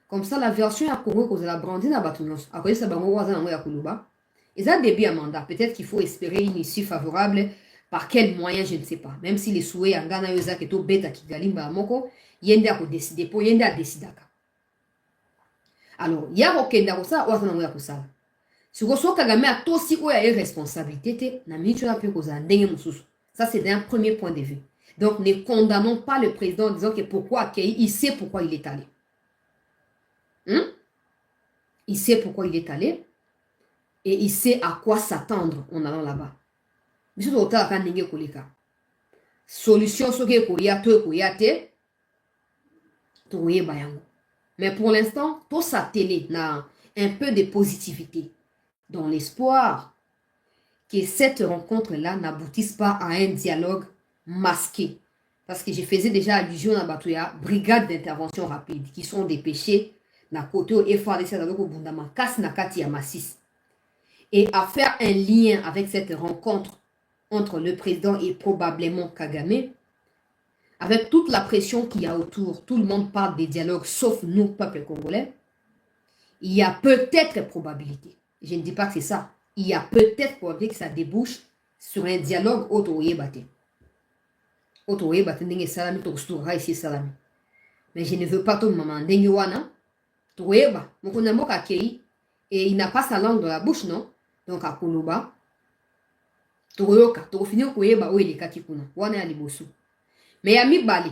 Comme ça, la version à Congo, qu'on a brandi dans la batunos, après ça, on a Kuluba. Ils ont début à mandat. Peut-être qu'il faut espérer une issue favorable. Par quel moyen, je ne sais pas. Même si les souhaits en Ghana, ils ont été bêta qui galimba moko, yende a décidé pour yende a décidé. Alors, il y a aucun d'arrosa ou à son ça. Si vous avez Kagame a aussi ou a une responsabilité, na minute na pu koza ndenge mususu. Ça c'est d'un premier point de vue. Donc ne condamnons pas le président en disant que pourquoi il sait pourquoi il est allé. Il sait pourquoi il est allé. Et il sait à quoi s'attendre en allant là-bas. Solution mais pour l'instant, tout ça télé n'a un peu de positivité dans l'espoir que cette rencontre-là n'aboutisse pas à un dialogue masqué. Parce que je faisais déjà allusion à Batoya, brigade d'intervention rapide, qui sont dépêchés na côté et FARDC avec au Bundama, casse na kati ya Massis. Et à faire un lien avec cette rencontre entre le président et probablement Kagame, avec toute la pression qu'il y a autour, tout le monde parle des dialogues, sauf nous, peuple congolais, il y a peut-être probabilité. Je ne dis pas que c'est ça. Il y a peut-être probabilité que ça débouche sur un dialogue auto-yébate. Auto-yébate, ndenge salami, tokustura ici salami. Mais je ne veux pas tout maman, ndenge wana, toyeba, mokona moka kei, et il n'a pas sa langue dans la bouche, non? Donc à Koloba, toyoka, tofinir koyeba ou il est kakikuna, wana ya libosu. Mais ya mibali,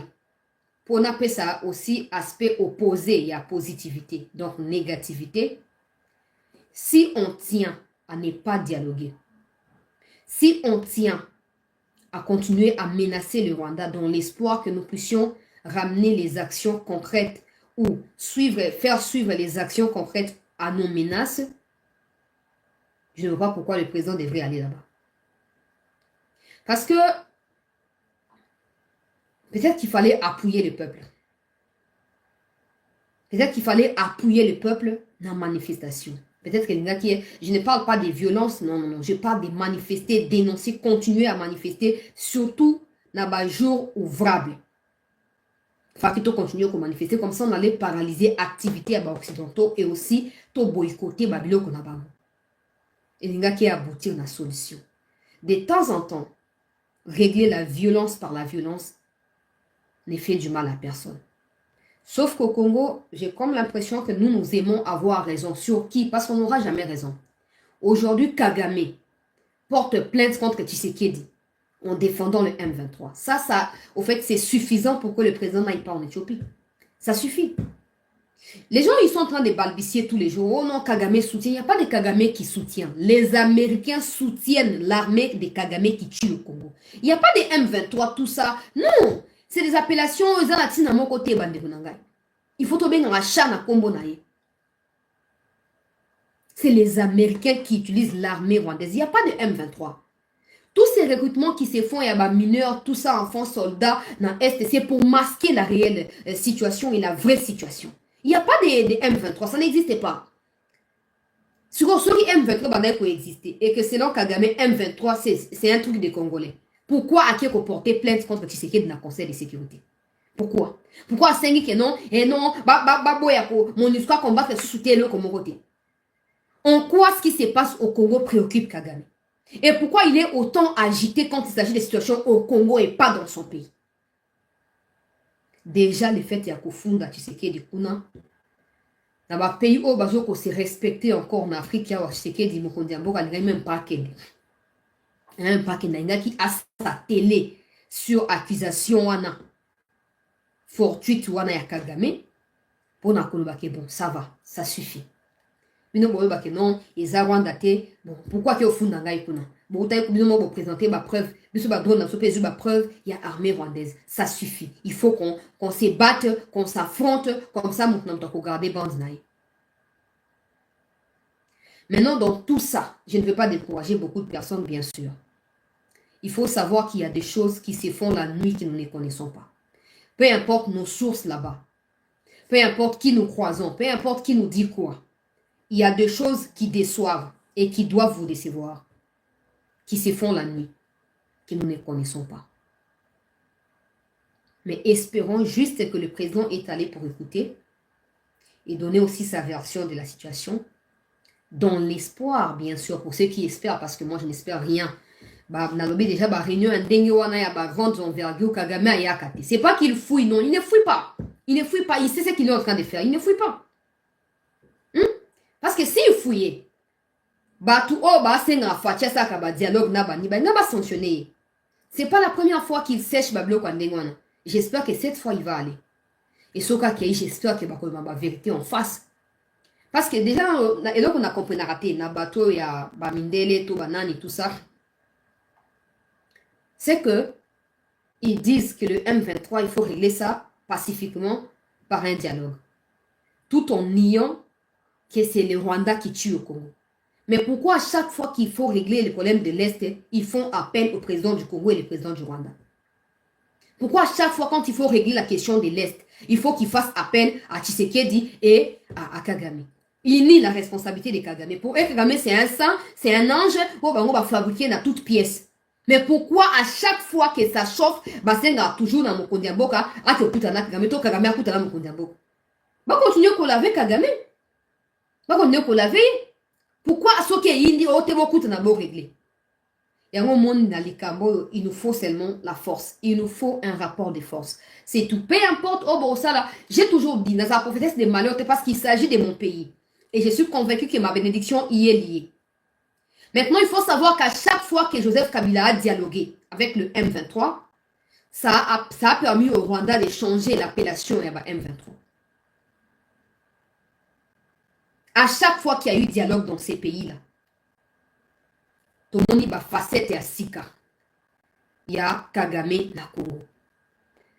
pour appeler ça aussi aspect opposé, il y a positivité, donc négativité. Si on tient à ne pas dialoguer, si on tient à continuer à menacer le Rwanda dans l'espoir que nous puissions ramener les actions concrètes ou faire suivre les actions concrètes à nos menaces, je ne vois pas pourquoi le président devrait aller là-bas. Parce que peut-être qu'il fallait appuyer le peuple. Peut-être qu'il fallait appuyer le peuple dans la manifestation. Peut-être que je ne parle pas des violences, non. Je parle de manifester, dénoncer, continuer à manifester, surtout dans les jours ouvrables. Il faut qu'il continue à manifester, comme ça on allait paralyser l'activité occidentaux et aussi tout boycotter Babylone qu'on a bas. Et il y a qui aboutir à la solution. De temps en temps, régler la violence par la violence ne fait du mal à personne. Sauf qu'au Congo, j'ai comme l'impression que nous aimons avoir raison. Sur qui? Parce qu'on n'aura jamais raison. Aujourd'hui, Kagame porte plainte contre Tshisekedi en défendant le M23. Ça, au fait, c'est suffisant pour que le président n'aille pas en Éthiopie. Ça suffit. Les gens, ils sont en train de balbutier tous les jours. Oh non, Kagame soutient. Il n'y a pas de Kagame qui soutient. Les Américains soutiennent l'armée de Kagame qui tue le Congo. Il n'y a pas de M23, tout ça. Non! C'est des appellations, il faut tomber dans la chaîne à Combo. C'est les Américains qui utilisent l'armée rwandaise. Il n'y a pas de M23. Tous ces recrutements qui se font, il y a des mineurs, tout ça, enfants, soldats, dans l'Est, c'est pour masquer la réelle situation et la vraie situation. Il n'y a pas de M23, ça n'existe pas. Sur ce qui M23 peut exister et que selon Kagame, M23, c'est un truc des Congolais. Pourquoi Akieko porter plainte contre Tshisekedi dans le Conseil de sécurité? Pourquoi? Pourquoi Sengi que non? Et non, mon histoire combattre sous le comme côté. En quoi ce qui se passe au Congo préoccupe Kagame? Et pourquoi il est autant agité quand il s'agit de situations au Congo et pas dans son pays? Déjà, le fait qu'il y a Kofunda Tshisekedi Kuna, dans le pays où on se respecter encore en Afrique, il y a Tshisekedi Mokondiambo, il n'y a même pas qu'il y a un paquet qui a sa télé sur accusation wana fortuite wana ya Kagame pour na koloba ke bon ça va ça suffit bino boyo ba ke non ezawanda te bon pourquoi ke ofunda ngai kuna bon tayi bino mo présenter ba preuve biso ba drone na so pezu ba preuve il y a armée rwandaise ça suffit il faut qu'on se batte qu'on s'affronte comme ça maintenant on doit garder bande naï. Maintenant dans tout ça je ne veux pas décourager beaucoup de personnes bien sûr. Il faut savoir qu'il y a des choses qui se font la nuit que nous ne connaissons pas. Peu importe nos sources là-bas, peu importe qui nous croisons, peu importe qui nous dit quoi, il y a des choses qui déçoivent et qui doivent vous décevoir, qui se font la nuit, que nous ne connaissons pas. Mais espérons juste que le président est allé pour écouter et donner aussi sa version de la situation, dans l'espoir, bien sûr, pour ceux qui espèrent, parce que moi je n'espère rien. Déjà réunion vente envergure Kagame ayakate. C'est pas qu'il fouille, non, il ne fouille pas. Il ne fouille pas, il sait ce qu'il est en train de faire, il ne fouille pas. Parce que s'il fouillait, dialogue naba sanctionné. C'est pas la première fois qu'il sèche Bablo Kandengwana. J'espère que cette fois il va aller. Et ce cas j'espère que la vérité en face. Parce que déjà, et donc on a compris raté, na bateau ya Bamindele, tout banani, tout ça. C'est que ils disent que le M23, il faut régler ça pacifiquement par un dialogue. Tout en niant que c'est le Rwanda qui tue au Congo. Mais pourquoi à chaque fois qu'il faut régler les problèmes de l'Est, ils font appel au président du Congo et au président du Rwanda? Pourquoi à chaque fois quand il faut régler la question de l'Est, il faut qu'il fasse appel à Tshisekedi et à Kagame? Il nie la responsabilité de Kagame. Pour eux, Kagame, c'est un saint, c'est un ange, on va fabriquer dans toutes pièces. Mais pourquoi à chaque fois que ça chauffe, Basenga toujours dans mon kondiamboka, à que Koutana Kagame, to Kagame a Koutana mon kondiamboka. Va continuer à laver Kagame. Va continuer à laver. Pourquoi à ce qu'il dit, oh, t'es beaucoup de beau régler? Il y a un monde dans les cambos, il nous faut seulement la force. Il nous faut un rapport de force. C'est tout. Peu importe, oh, bon, ça là, j'ai toujours dit, dans la prophétie des malheurs, parce qu'il s'agit de mon pays. Et je suis convaincu que ma bénédiction y est liée. Maintenant, il faut savoir qu'à chaque fois que Joseph Kabila a dialogué avec le M23, ça a permis au Rwanda de changer l'appellation M23. À chaque fois qu'il y a eu dialogue dans ces pays-là, tout le monde va facette et à Sika. Il y a Kagame, la Congo.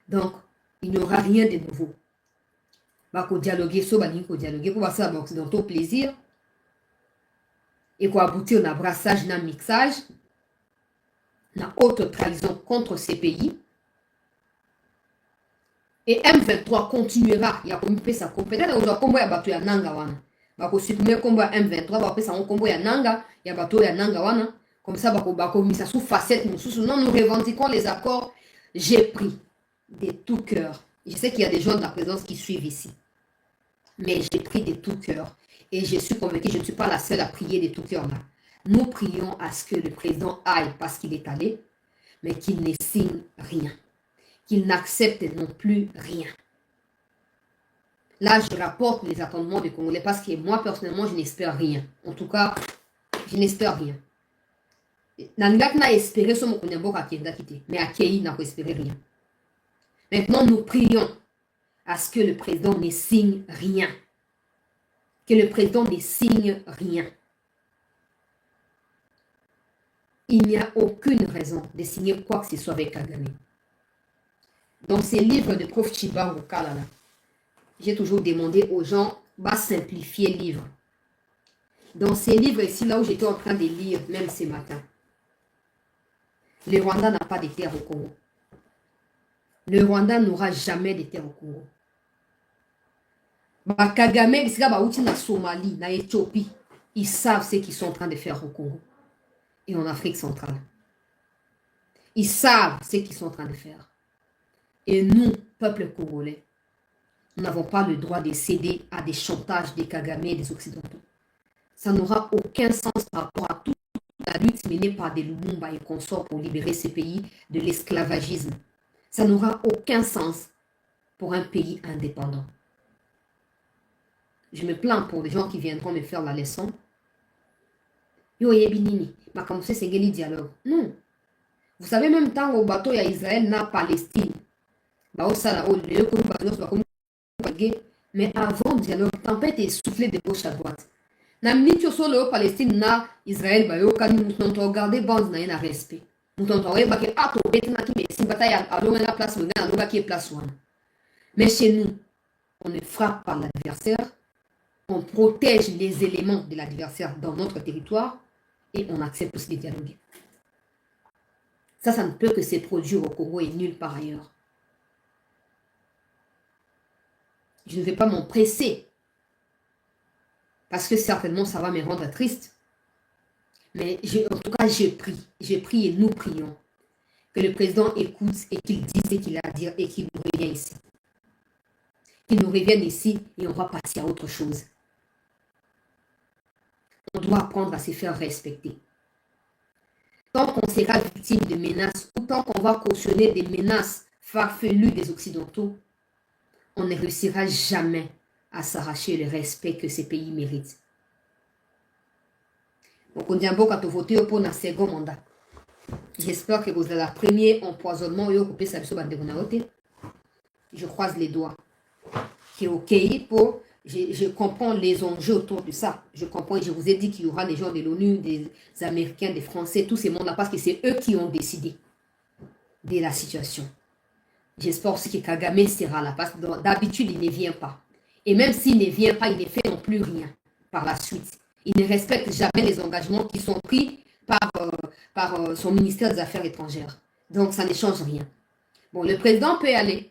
Donc, il n'y aura rien de nouveau. Il va dialoguer, dialoguer pour passer à l'occidentaux plaisir. Et pour aboutir à un brassage, à un mixage, à une haute trahison contre ces pays. Et M23 continuera. Il y a comme ça. Peut-être aujourd'hui, il y a battu à Nangawana. Il y a supprimer comme M23, il y a un combo à Nanga, il y a battu à Nangawana. Comme ça, il y a mis ça sous facette. Non, nous revendiquons les accords. J'ai pris de tout cœur. Je sais qu'il y a des gens de la présence qui suivent ici. Mais j'ai pris de tout cœur. Et je suis convaincue, je ne suis pas la seule à prier de tout cœur là. Nous prions à ce que le président aille parce qu'il est allé, mais qu'il ne signe rien. Qu'il n'accepte non plus rien. Là, je rapporte les attendements des Congolais parce que moi, personnellement, je n'espère rien. En tout cas, je n'espère rien. Nangak n'a espéré ce mot qu'on a beaucoup à quitter, mais à Kei n'a pas espéré rien. Maintenant, nous prions à ce que le président ne signe rien. Que le président ne signe rien. Il n'y a aucune raison de signer quoi que ce soit avec Kagame. Dans ces livres de Prof Chibango Kalala, j'ai toujours demandé aux gens de simplifier le livre. Dans ces livres ici, là où j'étais en train de lire, même ce matin, le Rwanda n'a pas de terre au Congo. Le Rwanda n'aura jamais de terre au Congo. Kagame, c'est la Somalie, la Éthiopie, ils savent ce qu'ils sont en train de faire au Congo et en Afrique centrale. Ils savent ce qu'ils sont en train de faire. Et nous, peuple congolais, nous n'avons pas le droit de céder à des chantages des Kagame et des Occidentaux. Ça n'aura aucun sens par rapport à toute la lutte menée par des Lumumba et consorts pour libérer ces pays de l'esclavagisme. Ça n'aura aucun sens pour un pays indépendant. Je me plains pour les gens qui viendront me faire la leçon. Yo yebinini, ma commencé c'est le dialogue. Non. Vous savez même temps au bateau il y a Israël na Palestine. Mais avant le dialogue, tempête est soufflée de gauche à droite. Na minute sur le Palestine na Israël ba yo kan nous n'ont regardé bande na un respect. Nous t'ont regardé ba que ato betina qui mais si bataille à l'eau la place le gars qui est place one. Mais chez nous, on ne frappe pas l'adversaire. On protège les éléments de l'adversaire dans notre territoire et on accepte aussi de dialoguer. Ça ne peut que se produire au Congo et nulle part ailleurs. Je ne vais pas m'empresser parce que certainement ça va me rendre triste. Mais en tout cas, j'ai pris et nous prions que le président écoute et qu'il dise ce qu'il a à dire et qu'il nous revienne ici. Qu'il nous revienne ici et on va passer à autre chose. On doit apprendre à se faire respecter. Tant qu'on sera victime de menaces ou tant qu'on va cautionner des menaces farfelues des Occidentaux, on ne réussira jamais à s'arracher le respect que ces pays méritent. J'espère que vous avez le premier empoisonnement. Je croise les doigts. Qui est OK pour... Je comprends les enjeux autour de ça. Je comprends et je vous ai dit qu'il y aura des gens de l'ONU, des Américains, des Français, tous ces mondes-là, parce que c'est eux qui ont décidé de la situation. J'espère aussi que Kagame sera là, parce que d'habitude, il ne vient pas. Et même s'il ne vient pas, il ne fait non plus rien par la suite. Il ne respecte jamais les engagements qui sont pris par son ministère des Affaires étrangères. Donc, ça ne change rien. Bon, le président peut aller.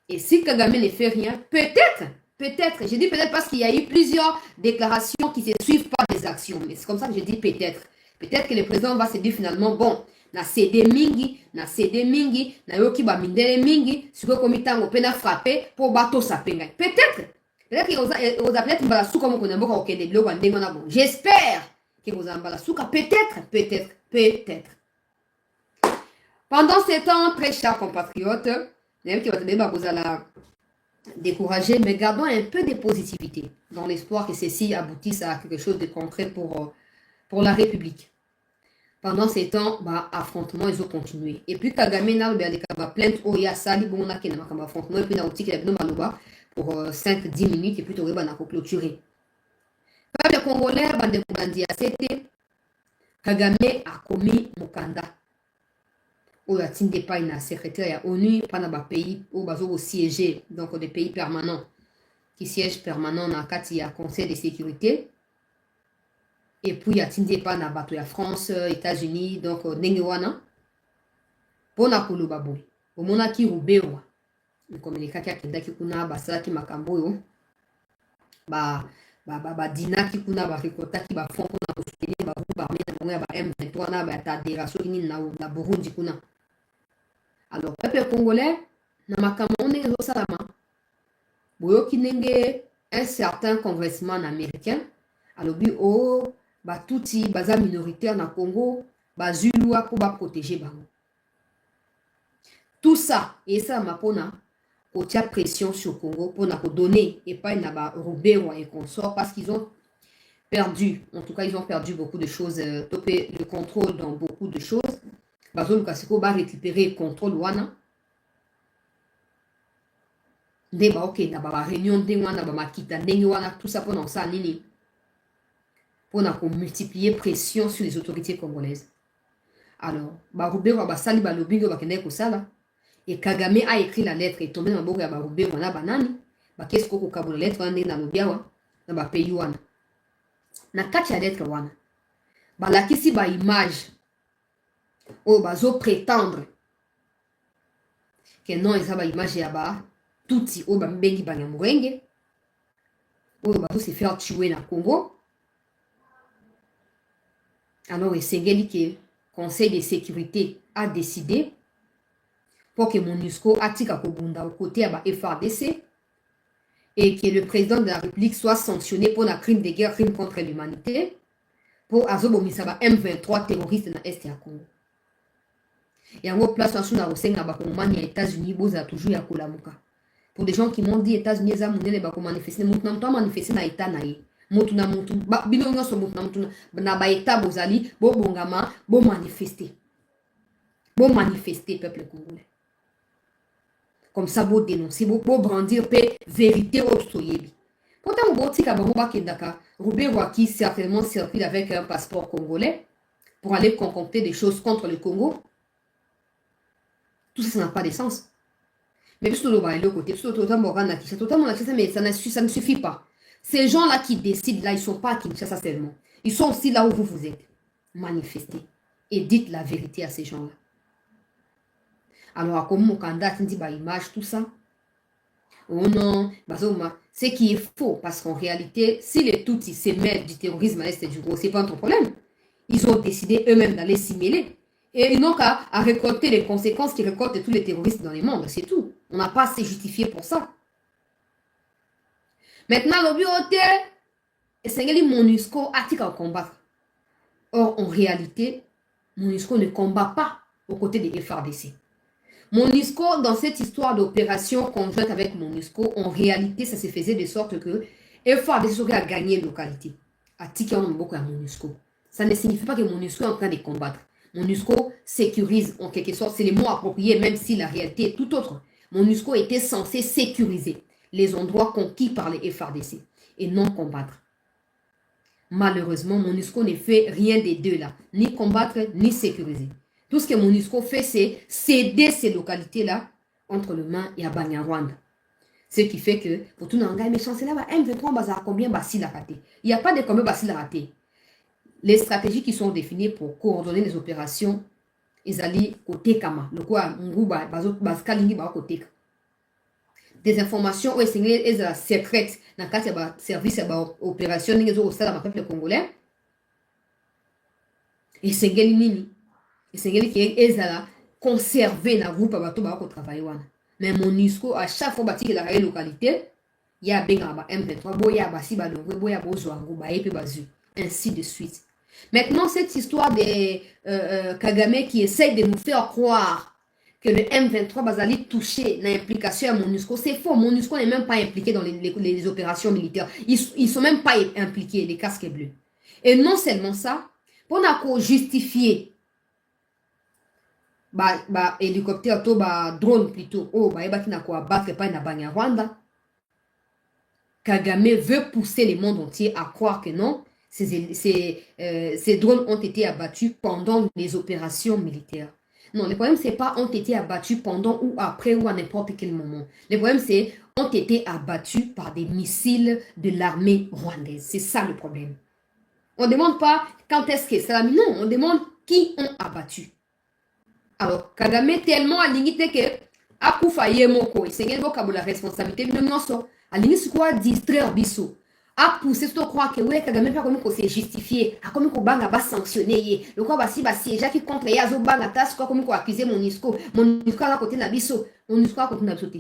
Et si Kagame ne fait rien, peut-être, je dis peut-être parce qu'il y a eu plusieurs déclarations qui ne se suivent pas des actions. Mais c'est comme ça que je dis peut-être. Peut-être que le président va se dire finalement, bon, na cédé mingi, na yoki ba mindele mingi, si vous comme tango pena frappé pour bateau sapenga. Peut-être. Peut-être que vous appelez mbala souka mo kona mboka okende bilo ba ndengo na bon. J'espère que vous mbala souka peut-être. Pendant ces temps, très chers compatriotes, même qui va vous la décourager, mais gardons un peu de positivité dans l'espoir que ceci aboutisse à quelque chose de concret pour la République. Pendant ces temps, bah, affrontements, ils ont continué. Et puis, Kagame n'a pas plainte au Yassali, bon, on a qu'un affrontement, et puis, on a aussi qu'il pour 5-10 minutes, et puis, on a clôturé. Le peuple congolais, c'était Kagame a commis Mokanda. Ou la tinde pas une secrétaire à ONU, pas dans le pays, où bazo siéger, donc des pays permanents, qui siègent permanents dans le Conseil de sécurité. Et puis, il y a tinde pas dans la France, États-Unis, donc Nengewana. Pour na Kulubaboy. Au mona ki rubewa. Comme les kaka qui ndaki kuna basala ki makambo yo. Ba dina ki kuna ba rekota ki ba fond kuna ko soutenir ba groupe armé na ba M23 na ba ta dération ni na Burundi kuna. Alors, peuple congolais, na makambo on est au salama. Boyo ki nenge un certain congressman américain. Alors, bi o ba touti baza minoritaire na Congo, ba zulua pour ba protéger bango. Tout ça, et ça m'a pona, au tia pression sur Congo pour nous donner et pas une Roubaix et consorts parce qu'ils ont perdu, en tout cas ils ont perdu beaucoup de choses, topé le contrôle dans beaucoup de choses. Bazo Lukaseko va récupérer le contrôle wana. Deba ok, na ba réunion de wana ba makita ndenge wana tout ça pendant ça nini. Pour nous multiplier pression sur les autorités congolaises. Alors, ba Roubaix ba sali ba lobingo ba kende ko sala. Et Kagame a écrit la lettre et tombé dans le bourg à Baroubé, on a banani. Qu'est-ce qu'on a la lettre, on est dans le biawa, dans le pays wana. Na kati la lettre wana. La kisi ba image. Oh, bazo prétendre. Que non, ils ont ba image ya ba. Touti, oh, ba mbengi ba nyamurenge. Oh, bazo se faire tuer na Congo. Alors, il s'est dit que le Conseil de sécurité a décidé pour que MONUSCO atika kobunda au côté de FARDC et que le président de la République soit sanctionné pour un crime de guerre, crime contre l'humanité, pour Azobomisaba M23 terroriste dans l'Est du Congo. Et en gros, place sur la Rosseng, les États-Unis, boza toujours à Kolamuka. Pour des gens qui m'ont dit États-Unis, ils ont manifesté, ils ont manifesté dans l'État. Mutu na mutu, bino nyonso mutu na mutu na ba État bozali, bo bongama, bo manifester. Bo manifester, peuple congolais. Comme ça, vous dénoncer, vous brandir paix, vérité au soyebi. Pourtant, vous dites que Kendaka, Roubaix qui certainement circule avec un passeport congolais pour aller concocter des choses contre le Congo. Tout ça n'a pas de sens. Mais puisque le bas est le côté, puisque mais ça ne suffit pas. Ces gens-là qui décident, là, ils ne sont pas à Kinshasa seulement. Ils sont aussi là où vous êtes. Manifestez et dites la vérité à ces gens-là. Alors, comme mon candidat dit, image, tout ça. Oh non, ce qui est faux, parce qu'en réalité, si les Tutsis s'émettent du terrorisme à l'Est du Congo, ce n'est pas notre problème. Ils ont décidé eux-mêmes d'aller s'y mêler. Et ils n'ont qu'à récolter les conséquences qui récoltent tous les terroristes dans le monde, c'est tout. On n'a pas à se justifier pour ça. Maintenant, le but c'est que MONUSCO a combattre. Or, en réalité, MONUSCO ne combat pas aux côtés des FARDC. MONUSCO, dans cette histoire d'opération conjointe avec MONUSCO, en réalité, ça se faisait de sorte que FARDC a gagné localité. À Tiki, on a beaucoup à MONUSCO. Ça ne signifie pas que MONUSCO est en train de combattre. MONUSCO sécurise en quelque sorte, c'est les mots appropriés, même si la réalité est tout autre. MONUSCO était censé sécuriser les endroits conquis par les FARDC et non combattre. Malheureusement, MONUSCO ne fait rien des deux là, ni combattre, ni sécuriser. Tout ce que MONUSCO fait, c'est céder ces localités-là entre les mains et à Banyarwanda. Ce qui fait que, pour tout le monde, mais c'est là, M23, combien Basile a raté? Il n'y a pas de combien Basile a raté. Les stratégies qui sont définies pour coordonner les opérations ezali kotekama lokola nguba bazikalingi bakoteka des informations oyo esengeli ezala secrète na kati ya baservice ya baopération ndenge ezokosala bapeuple congolais esengeli nini esengeli ke ezala conservé na groupe ya bato bakotravaille wana mais MONUSCO à chaque fois batikelaka ye localité ya abengaka ba M23 boya basi balongwe boya bozwa yango baye mpe bazwi ainsi de suite. Maintenant cette histoire de Kagame qui essaye de nous faire croire que le M23 bazali touché dans l'implication à MONUSCO, c'est faux. MONUSCO n'est même pas impliqué dans les opérations militaires. Ils sont même pas impliqués, les casques bleus. Et non seulement ça, pour justifier hélicoptère to drone plutôt, qui n'a quoi abattre pas na Rwanda, Kagame veut pousser le monde entier à croire que non, ces drones ont été abattus pendant les opérations militaires. Non, le problème, c'est pas ont été abattus pendant ou après ou à n'importe quel moment. Le problème, c'est ont été abattus par des missiles de l'armée rwandaise. C'est ça le problème. On ne demande pas quand est-ce que c'est la non, on demande qui ont abattu. Alors, Kagame tellement à limite que Akufa Yemoko, c'est la responsabilité de nous. À limite, quoi distraire Bissot. A poussé ce croire que oui Kagame pas comme c'est justifié a comme ko banga ba sanctionner le quoi basi Jacques contre ya zo banga tas quoi comme ko accuser MONUSCO à côté na biso MONUSCO à côté na biso te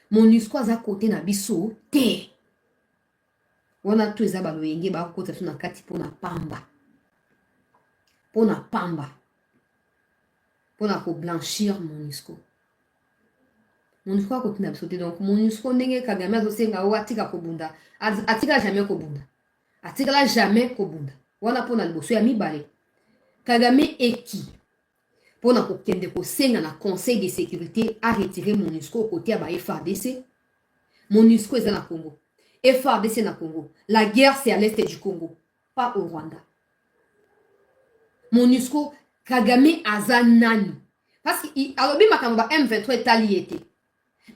MONUSCO à côté na biso te wana tu ezaba lo yenge ba ko tatu na kati pona pamba pona ko blanchir MONUSCO MONUSCO a côté na biso te donc MONUSCO ndenge Kagame azosenga o atika kobunda atika jamais kobunda atikala jamais kobunda wana pona liboso ya mibale Kagame eki pona kokende kosenga na conseil de sécurité a retiré MONUSCO côté ya ba FARDC MONUSCO eza na Congo FARDC na Congo la guerre c'est à l'est du Congo pas au Rwanda MONUSCO Kagame aza nani parce que alobi makambo ba M23 etali ete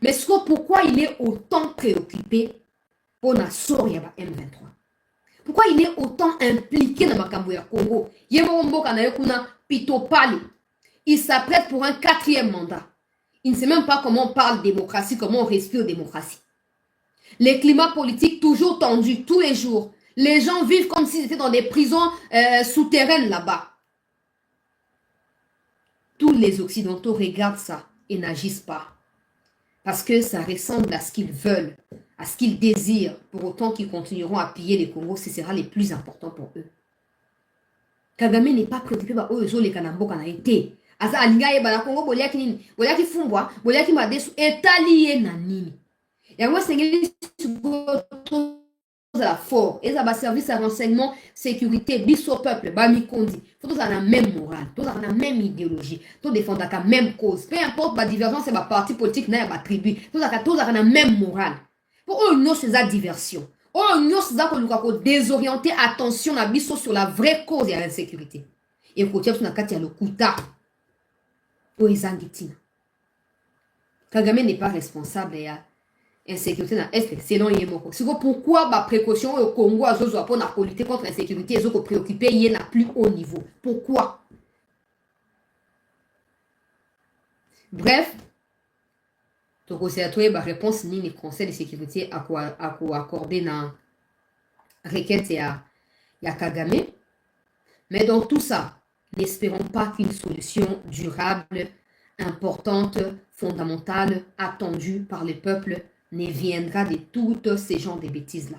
mais pourquoi il est autant préoccupé pour la soria ba M23? Pourquoi il est autant impliqué dans makambo ya Congo? Yemomboka na yekuna pitopali. Il s'apprête pour un 4e mandat. Il ne sait même pas comment on parle démocratie, comment on respire démocratie. Les climats politiques toujours tendus tous les jours. Les gens vivent comme s'ils étaient dans des prisons souterraines là-bas. Tous les Occidentaux regardent ça et n'agissent pas. Parce que ça ressemble à ce qu'ils veulent, à ce qu'ils désirent. Pour autant qu'ils continueront à piller les Congos, ce sera les plus importants pour eux. Kagame n'est pas préoccupé par eux, les Kanambo kana été. Asa alinga ye bala Congo boliaki nini? Boliaki fumbwa, boliaki madesu etalié na nini. Ya moi sengeli la fort, et ça va service à renseignement, sécurité, bis au peuple, bami kondi. Faut tous la même morale, tous la même idéologie, tous défendre la même cause. Peu importe la divergence, c'est ma parti politique, n'a pas tribu. Tous la même morale. Pour eux, nous, c'est la diversion. Oh, nous, c'est ça qu'on désorienter attention à biso sur la vraie cause de l'insécurité. Et qu'on tient sur la carte, il y a le kuta. Pour les anguitines. Kagame n'est pas responsable, et insécurité na est selon Yemoko. C'est pourquoi ma précaution au Congo a zozo pour lutter contre l'insécurité et zoko préoccupé y na plus haut niveau. Pourquoi? Bref, donc c'est à toi la réponse ni le conseil de sécurité à quoi accorder dans requête ya Kagame. Mais dans tout ça, n'espérons pas qu'une solution durable, importante, fondamentale, attendue par le peuple ne viendra de toutes ces genres de bêtises-là.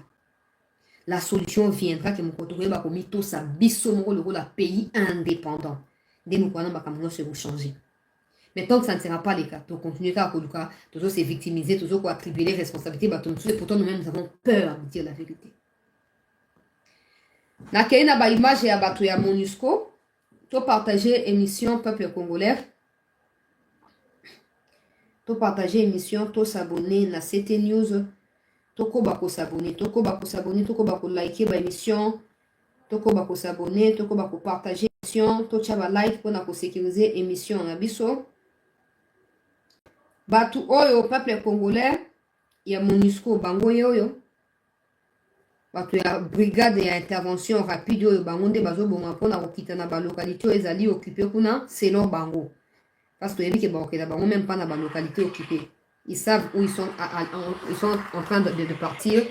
La solution viendra que mon côté va commettre tout ça, bisomoro le rôle pays indépendant. Dès nous prenons ma se vous changer. Mais tant que ça ne sera pas le cas, on continuera à colocar, toujours se victimiser, toujours attribuer les responsabilités, et pourtant nous-mêmes nous avons peur de dire la vérité. Na keina ba image ya bato ya MONUSCO, to partager émission Peuple Congolais. To partager émission, to s'abonner na CT News, to ko bako s'abonner, to ko bako liker ba émission, to ko bako s'abonner, to ko bako partager émission, to chaba like pour na ko sécuriser émission na biso. Batu oyo peuple congolais ya MONUSCO bango yoyo bato ya brigade ya intervention rapide oyo bango nde bazobonga mpona kokita na balokalité oyo ezali occupé kuna selon bango parce que toyebi ke bakokela bango même pas na balokalité occupé ils savent où ils sont en train de partir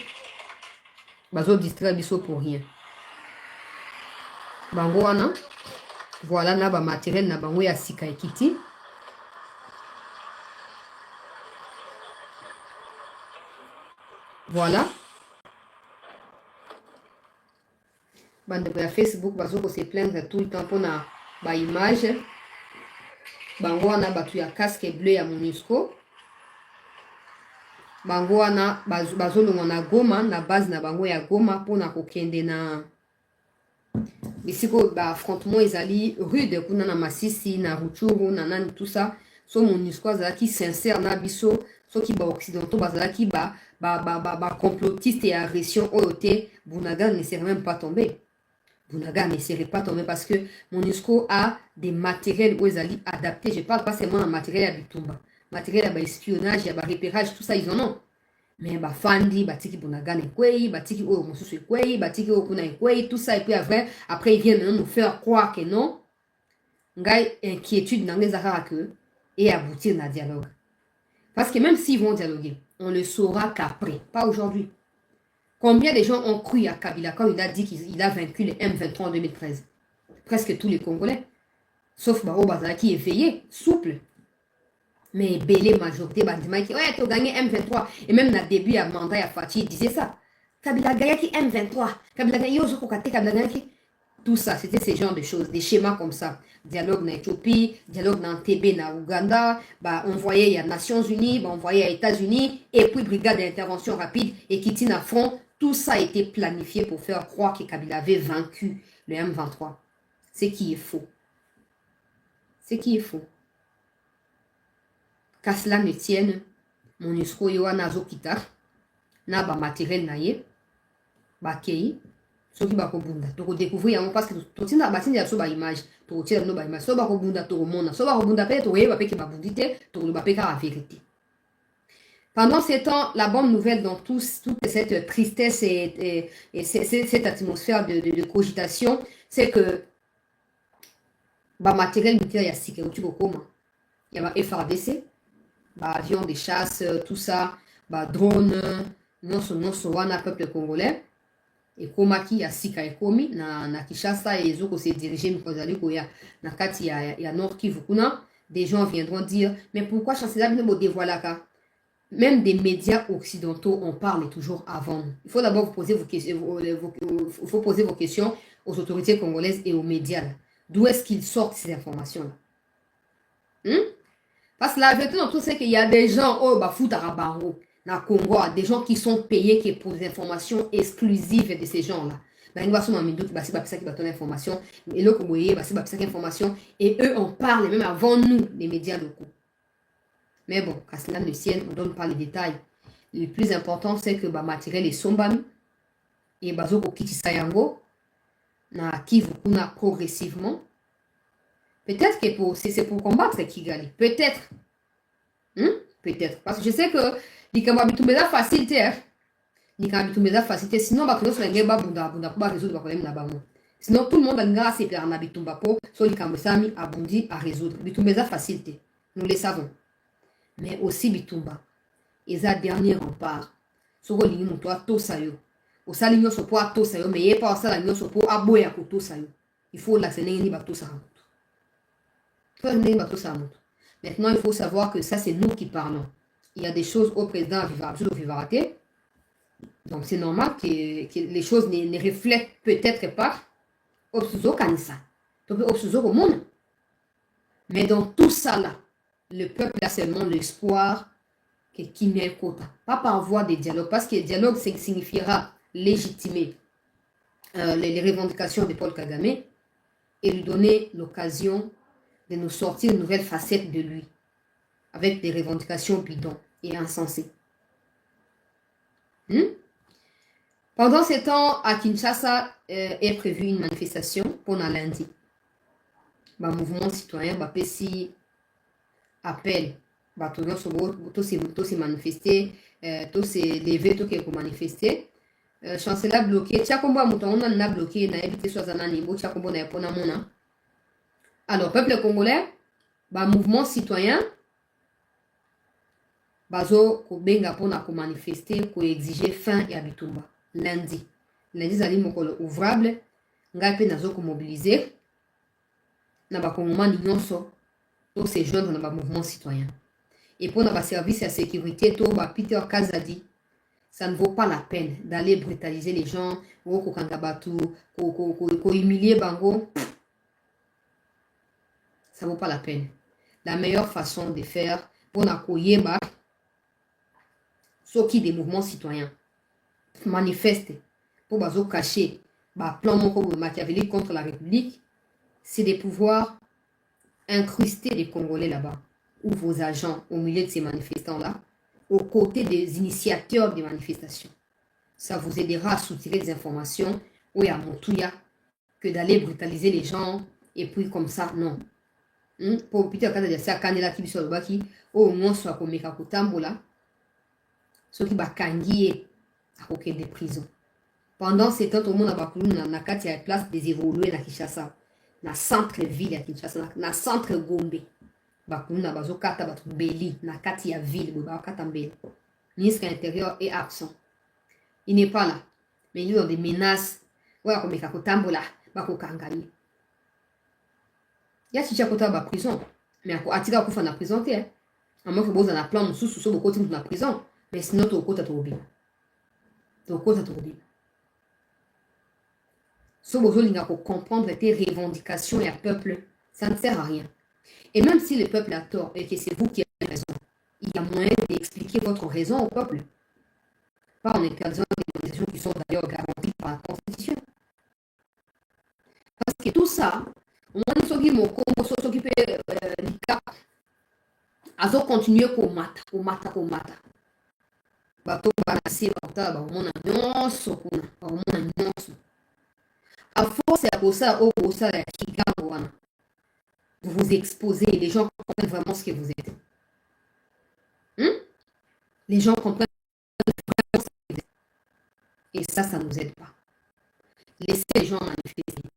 bazodistraire biso pour rien bango wana voilà na bamateriel na bango ya sika ekiti voilà bandeko ya Facebook bazoko se plaindre tout le temps mpona baimage bango wana bato ya casque bleu ya MONUSCO bango wana bazolonga na Goma na base na bango ya Goma mpona kokende na bisiko affrontement ezali rude kuna na Masisi na Rutshuru na nani tout ça so MONUSCO azalaki sincère na biso soki occidentaux bazalaki complotiste et agression oyo te Bunaga ne serait même pas tombé. Bunaga ne serait pas tombé parce que MONUSCO a des matériels où ils allaient adaptés. Je parle pas seulement de matériel à Bitumba. Matériel à espionnage, à repérage, tout ça, ils en ont. Mais Fandi, Batiki Bunaga Nekwei, Batiki O Mosusu Kwei, Batiki O Kuna Kwei, tout ça. Et puis après ils viennent maintenant nous faire croire que non. Ngai inquiétude dans les arabes et aboutir à un dialogue. Parce que même s'ils vont dialoguer, on le saura qu'après, pas aujourd'hui. Combien de gens ont cru à Kabila quand il a dit qu'il a vaincu les M23 en 2013? Presque tous les Congolais. Sauf Baro Bazala qui est éveillé, souple. Mais Bélé, majorité, Bandima qui ouais, tu as gagné M23. Et même dans le début, à mandat, à Fatih, il disait ça. Kabila gagné qui M23. Kabila gagné Kabila gagné. Tout ça, c'était ce genre de choses, des schémas comme ça. Dialogue en Éthiopie, dialogue dans TB, dans Ouganda, on voyait à Nations Unies, on voyait à États-Unis, et puis brigade d'intervention rapide et qui tient à front. Tout ça a été planifié pour faire croire que Kabila avait vaincu le M23. Ce qui est faux. Ce qui est faux. Qu'à cela ne tienne, MONUSCO Yoana Zokita, n'a pas matériel naïe, bakei, soki bakobunda tokodécouvrir yango parce que totinda batinda ya so baimage tokotia no baimage so bakobunda tokomona so bakobunda mpe tokoyeba mpe ke babundi te tokoloba mpe kaka vérité. Pendant ces temps, la bonne nouvelle dans toute cette tristesse et cette atmosphère de cogitation, c'est que matériel militaire il y a sécurité bokoma, il y a FRDC, avions de chasse, tout ça, drone, non wana peuple congolais. Et komaki ya sika ekomi na Kinshasa et ezoko se diriger mikozali koya na kati ya Nord Kivu kuna, des gens viendront dire mais pourquoi chancelier bino bo dévoilaka? Même des médias occidentaux en parlent toujours avant. Il faut d'abord vous poser vos questions, faut poser vos questions aux autorités congolaises et aux médias. D'où est-ce qu'ils sortent ces informations-là? Parce que la vérité dans tout c'est qu'il y a des gens foutarabango na Congo, des gens qui sont payés pour des informations exclusives de ces gens-là. Et eux en parlent même avant nous, les médias locaux. Mais bon, qu'à cela ne tienne, on ne donne pas les détails. Le plus important, c'est que matériel est sombami et bazoko kitisayango na Kivu kuna progressivement. Peut-être que c'est pour combattre Kigali. Peut-être. Peut-être. Parce que je sais que Nikamabitumbeza facilité. Nikamabitumbeza facilité. Sinon, bunda résoudre le problème là-bas. Sinon, tout le monde a assez de Nabitumba pour so Nikambesami abundi à résoudre. Bitumbeza facilité. Nous le savons. Mais aussi Bitumba. Et ça, dernier rempart. Soko lingi muto ato sayo. Osali nyo sopo ato sayo. Mais yé pas osala nyo sopo aboya koto sayo. Il faut la sénéni bato sahamoto. Maintenant, il faut savoir que ça, c'est nous qui parlons. Il y a des choses au président Vivaraté. Donc, c'est normal que les choses ne reflètent peut-être pas Obsuzo Kanisa. Obsuzo au monde. Mais dans tout ça, là, le peuple a seulement l'espoir que Kimia Kota. Pas par voie de dialogue. Parce que le dialogue signifiera légitimer les revendications de Paul Kagame et lui donner l'occasion de nous sortir une nouvelle facette de lui, avec des revendications bidons et insensées. Pendant ce temps, à Kinshasa est prévue une manifestation pour lundi. Mouvement citoyen, PSI appelle, tous se manifester, tous se lever, tous pour manifester. chancelier bloqué tia kombo ya moto on na bloqué na éviter soit zanani bo tia kombo na epona mona. Alors peuple congolais ba mouvement citoyen bazo ko benga pona ko manifester ko exiger fin ya bitumba lundi zali mokolo ouvrable ngai pe nazo ko mobiliser na ba kongomani nyonso to se joindre na ba mouvement citoyen et pour ba service ya sécurité to ba Peter Kazadi. Ça ne vaut pas la peine d'aller brutaliser les gens, ko humilier bango. Ça ne vaut pas la peine. La meilleure façon de faire pour nakoyeba ceux qui des mouvements citoyens manifestent pour bazo cacher ba plan moko machiavélique contre la République, c'est de pouvoir incruster les Congolais là-bas ou vos agents au milieu de ces manifestants-là, aux côtés des initiateurs des manifestations. Ça vous aidera à soutirer des informations ou à Montouya que d'aller brutaliser les gens et puis comme ça, non. Pour Peter Kazadi, c'est à Kanela qui biso lobaki, au moins soit comme Mekakutambola, ceux qui bakangié à aucun des prisons. Pendant ces temps, tout le monde a bakulu na kati ya place des évolués na Kinshasa, na centre-ville ya Kinshasa, na centre Gombe. Bakulu na bazo kata batu beli na kati ya ville, ba kata mbeli. Ministre intérieur est absent. Il n'est pas là. Mais il y a des menaces. Ouais, comme Mekakutambola, bako kangani. Ya chicha kota ba prison. Mais atika kufa na prison te. Amo ko boza na plan mususu so boko na prison. Mais sinon to kota to obi. To kota to obi. So bozo linga ko comprendre tes revendications et à peuple, ça ne sert à rien. Et même si le peuple a tort et que c'est vous qui avez raison, il y a moyen d'expliquer votre raison au peuple. Pas en interdisant des organisations qui sont d'ailleurs garanties par la Constitution. Parce que tout ça, on va s'occuper du cas. Azo continuer ko mata. Bato banasi bata ba mona nyonso kuna, ba mona nyonso. À force ya kosa o kosa ya kigambo wana. Vous vous exposez, les gens comprennent vraiment ce que vous êtes. Les gens comprennent vraiment ce que vous êtes. Et ça ne nous aide pas. Laissez les gens manifester.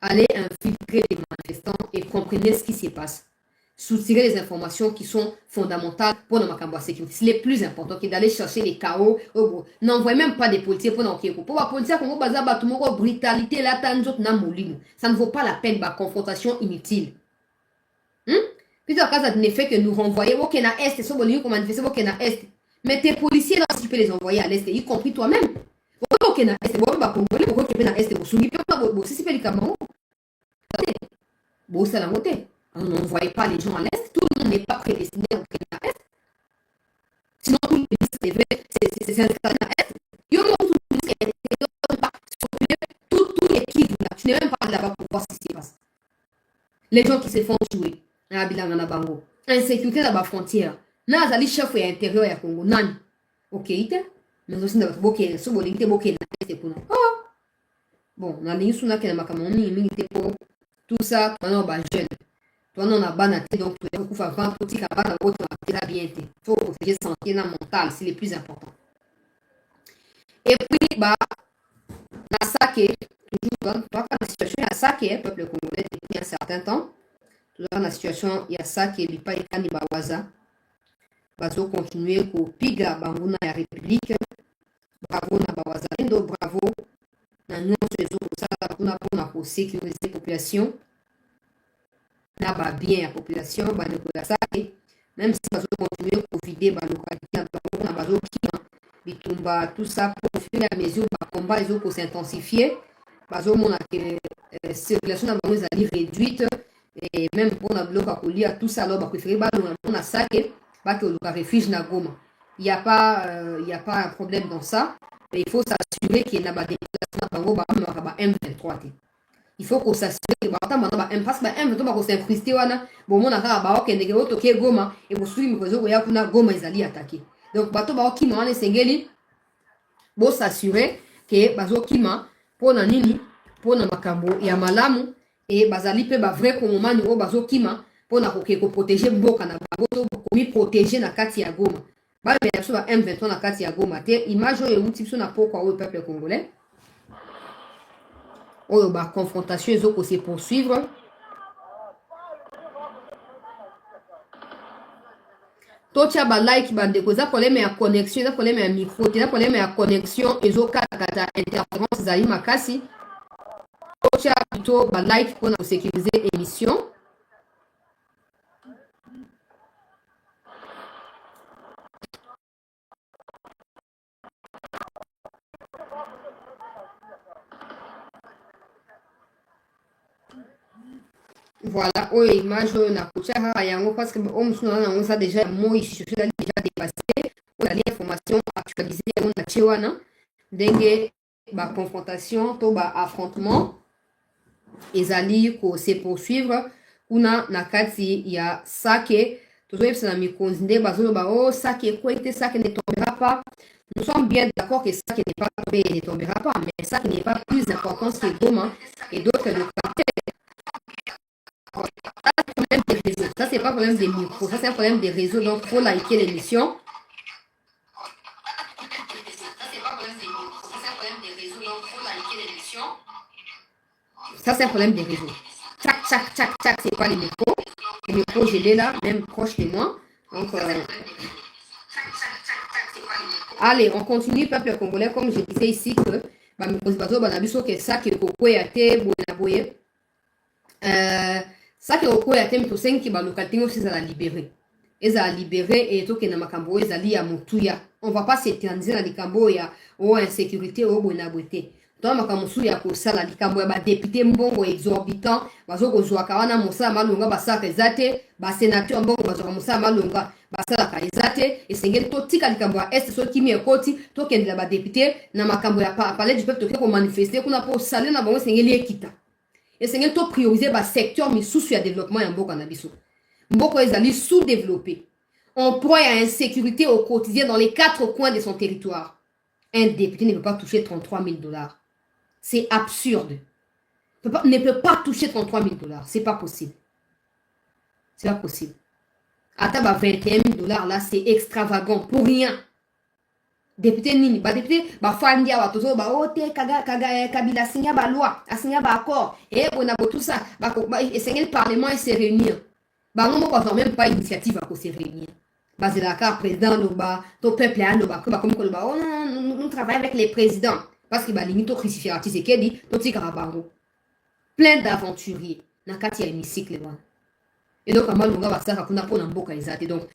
Allez infiltrer les manifestants et comprenez ce qui se passe. Soutirer les informations qui sont fondamentales pour nos macambas sécurité. C'est le plus important que d'aller chercher les chaos. N'envoyez même pas des policiers pour nous. Pour les policiers, pour nous, brutalité, là, ça ne vaut pas la peine, la confrontation inutile. Puis en cas ne fait que nous renvoyer au Kenya Est, c'est bon, qu'on manifeste au Kenya Est. Mais tes policiers, là, si tu peux les envoyer à l'Est, y compris toi-même. Au Kenya Est, pourquoi tu peux à l'Est, si c'est le Cameroun. Bon, ça l'a monté. On n'envoie pas les gens à l'Est, tout le monde n'est pas prédestiné au Kenya Est. Sinon, tout le monde c'est un Kenya Est. Tout est qui là. Tu n'es même pas là-bas pour voir ce qui se passe. Les gens qui se font tuer. Insécurité dans la frontière. Na zali chef ya intérieur ya Congo nani. OK ite. Mais aussi na boke so bolingite boke na este kuna. Oh. Bon, na lingi suna ke na makamoni mingi te po tout ça, toi ba jeune. Toi non na bana te donc tu faut faire vendre petit cabana autre na bien te. Faut protéger santé na mentale, c'est le plus important. Et puis ba na saké toujours dans la situation ya saké peuple congolais depuis un certain temps. Dans la situation, il y a ça qui est pas écrit bawaza. Bazo continuer ko piga banguna ya république. Bravo na bawaza. Bravo na nous les autres ça pour na sécuriser la population. Na ba bien la population, ba ne ça même si bazo continuer ko vider ba localité na bazo kima bitumba tout ça pour fur et à mesure ba combat les autres pour s'intensifier. Bazo mona que circulation na bazo ali réduite. Et même pour la bloc à lire tout ça là, préféré on a ça que le refuge na Goma. Il y a pas un problème dans ça, mais il faut s'assurer qu'il y a pas des M23. Il faut qu'on s'assure que parce que M23 va s'incruster wana, bon on a ba OK ndege auto ke Goma et pour suivre mkozo ya kuna Goma izali attaquer. Donc bato ba okima wana sengeli bo s'assurer que bazo kima pona nini pona makambo ya malamu. Et bazali pe ba vrai kongomani o bazo kima pona ko protéger mboka na bango to ko protéger na kati ya Goma mais il y a M23 na kati ya Goma te image oyo euti biso na pokwa oyo peuple congolais oyo ba confrontation ezoko se poursuivre totia ba like bandeko eza problème ya connexion eza problème ya micro te eza problème ya connexion ezokatakata interférence ezali makasi totia plutôt ba like mpona kosécuriser émission. Voilà, oyo image oyo nakotia kaka yango parce que oyo mosusu naza nango eza déjà mo ici ezali déjà dépassé ozali information actualisé yango na tie wana ndenge baconfrontation to baaffrontement ezali kose poursuivre kuna na kati ya Sake tozoyebisa na mikonzi nde bazoloba o Sake ekwei te Sake ne tombera pas. Nous sommes bien d'accord que Sake n'est pas tombé et ne tombera pas, mais Sake n'est pas plus important que Goma et d'autres localités. Ça, c'est pas un problème des micros, ça, c'est un problème des réseaux. Donc, il faut liker l'émission. Ça, c'est un problème des réseaux. Tchac, tchac, tchac, tchac, c'est pas les micros. Les micros, je l'ai là, même proche de moi. Donc, allez, on continue, peuple congolais, comme je disais ici, que ça, que Sake okoya te mitosengi ba localité aussi za la libérer. Eza libérer et to ke na makambo ezali ya mutuya. On va pas s'éterniser na likambo ya o insécurité o bona boté. Dans makambo su ya ko sala likambo ya ba député mbongo exorbitant, bazo ko zwa kawana mosala malonga basaka ezate, ba sénateur mbongo bazo ko mosala malonga basala ka ezate, esengeli to tika likambo ya est so kimi ekoti, to kendela ba député na makambo ya palais du peuple to ke ko manifester kuna po sala na bango sengeli ekita. Et c'est tout prioriser le secteur mais sous le développement en Mboka Nabiso. Mboko ezali sous-développé. On proie à insécurité au quotidien dans les 4 coins de son territoire. Un député ne peut pas toucher 33 000 $. C'est absurde. Ne peut pas toucher 33 000 $. C'est pas possible. C'est pas possible. Ataba 21 000 $, là, c'est extravagant. Pour rien. Député nini ba député ba fandi awa tozo ba ote kabila signa ba loi asigna ba accord et on a tout ça ba essayer le parlement et se réunir ba non pas même pas initiative à se réunir ba c'est la carte président lo ba to peuple a lo ba ko ba comme ko ba oh non nous travaillons avec les présidents parce que ba limite au crucifixion c'est qu'elle dit to tika bango plein d'aventuriers na kati ya hémicycle ba. Et donc, donc,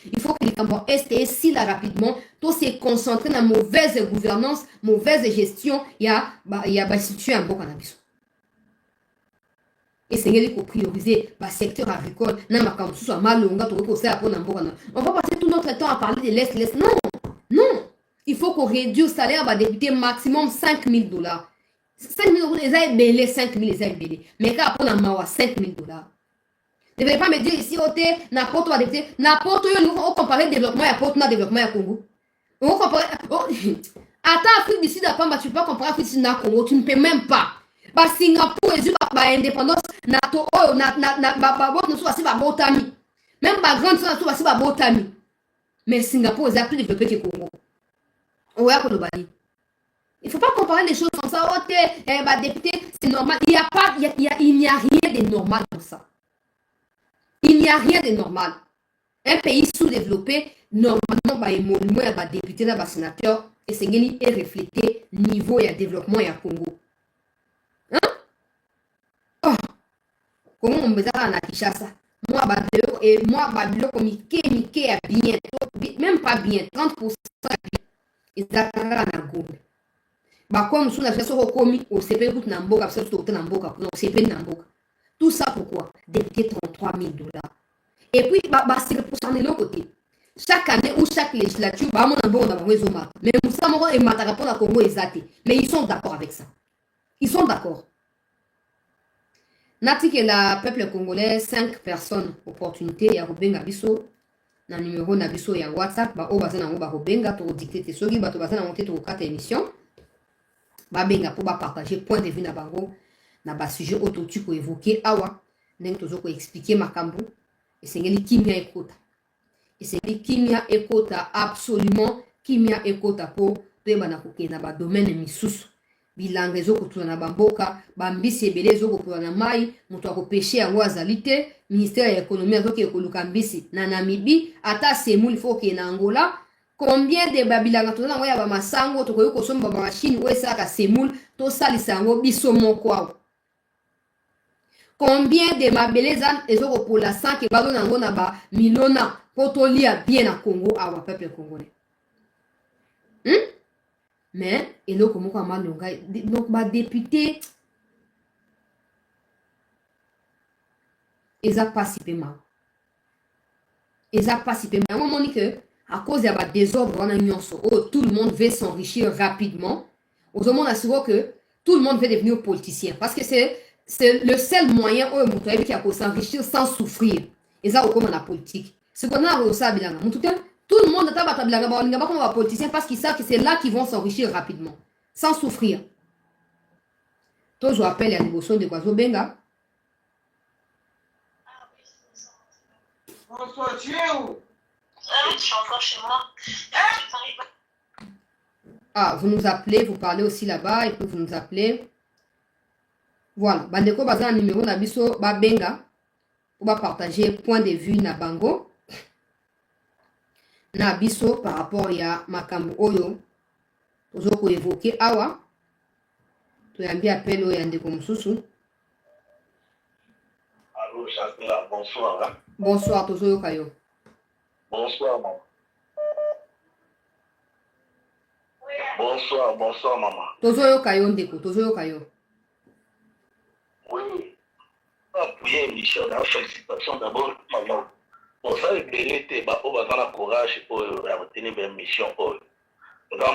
il faut que les Cambodgiens estent si là rapidement, tout se concentrer dans la mauvaise gouvernance, mauvaise gestion, il y a situé un bon cannabis. Et c'est qu'il faut prioriser le secteur agricole, on va passer tout notre temps à parler de l'Est. Non, non. Il faut qu'on réduise le salaire à député maximum 5 000 $. 5 000 $, ils ont belé, 5 000 $, ils ont belé. Mais quand on a 5 000 $. Ne devez pas me dire ici, n'importe quoi député, n'importe où, nous comparer le développement à le développement à Congo. On compare. Attends, Afrique du Sud, tu peux pas comparer Afrique du Sud à Congo, tu ne peux même pas. Bah, Singapour, et indépendance, NATO, même ma grande soeur, c'est pas botami. Mais Singapour, ils ont plus développé que Congo. Il ne faut pas comparer les choses comme ça. Député, c'est normal. Il n'y a rien de normal dans ça. Il n'y a rien de normal. Un pays sous-développé, normalement, il y a des députés, des sénateurs, et c'est reflété niveau et développement et Congo. Hein? Oh! Comment on me dit à Kinshasa? Moi, comme bien, même pas bien, 30% ils ont Congo. Comme nous avons commis au CP, tout ça pourquoi? Député 33 000 $. Et puis, c'est pour s'en aller de l'autre côté. Chaque année ou chaque législature, mais mais ils sont d'accord avec ça. Ils sont d'accord. Nati que la peuple congolais, 5 personnes, opportunité, il y a Robenga Bisso, na numéro na biso ya WhatsApp, ba obaza na Robenga, to dicter soki, ba to baza na monter to 4 émissions. Ba benga pour ba partager point de vue na bango. Na ba sujet autotu ko évoquer awa ndenge tozo ko expliquer makambo et sengeli kimia ekota c'est dit kimia ekota absolument kimia ekota po toyebana kokende na domaine misusu bilanga ezokotula na bamboka bambisi ebele ezokopula na mai moto akopeshe yango azali te ministère ya économie azoki ekoluka mbisi na Namibie ata semuli fo okende na Angola combien de babilanga toza nango ya bamasango tokoki kosomba bamashine oyo esalaka semule tosalisa yango biso moko awa combien de mabele ezokopola sanke bazo nango na bamilona po tolia bien na Congo awa peuple congolais mais eloko moko ya malonga donc badepute eza pasi mpe mawa eza pasi mpe yango omoni ke à cause ya badésordre wana nyonso oyo tout le monde veut s'enrichir rapidement ozomona siko que tout le monde veut devenir politicien parce que c'est le seul moyen oyo moto ayebi ki s'enrichir sans souffrir eza kokoma na politique sikona osala bilanga motu te tout le monde ata bato bilanga balinga bakoma bapoliticien parce qu'ils savent que c'est là qu'ils vont s'enrichir rapidement sans souffrir tozwa appel ya liboso ndeko azobenga. Bonsoir, tu es où? Je suis encore chez moi. Ah, vous nous appelez, vous parlez aussi là-bas, et puis vous nous appelez. Voilà. Bandeko baza na numéro na biso babenga pour partager point de vue na bango na biso par rapport ya makambo oyo tozoko évoquer awa toyambi appel oyo ya ndeko mosusu. Allô, Chakla, bonsoir. Bonsoir, tozoyoka yo. Bonsoir, maman. Bonsoir, bonsoir, maman. Tozoyoka yo ndeko, tozoyoka yo. Oui. Appuyer émission, la félicitation d'abord, maman. Pour ça, il mérite, on va dans la courage pour retenir une mission. On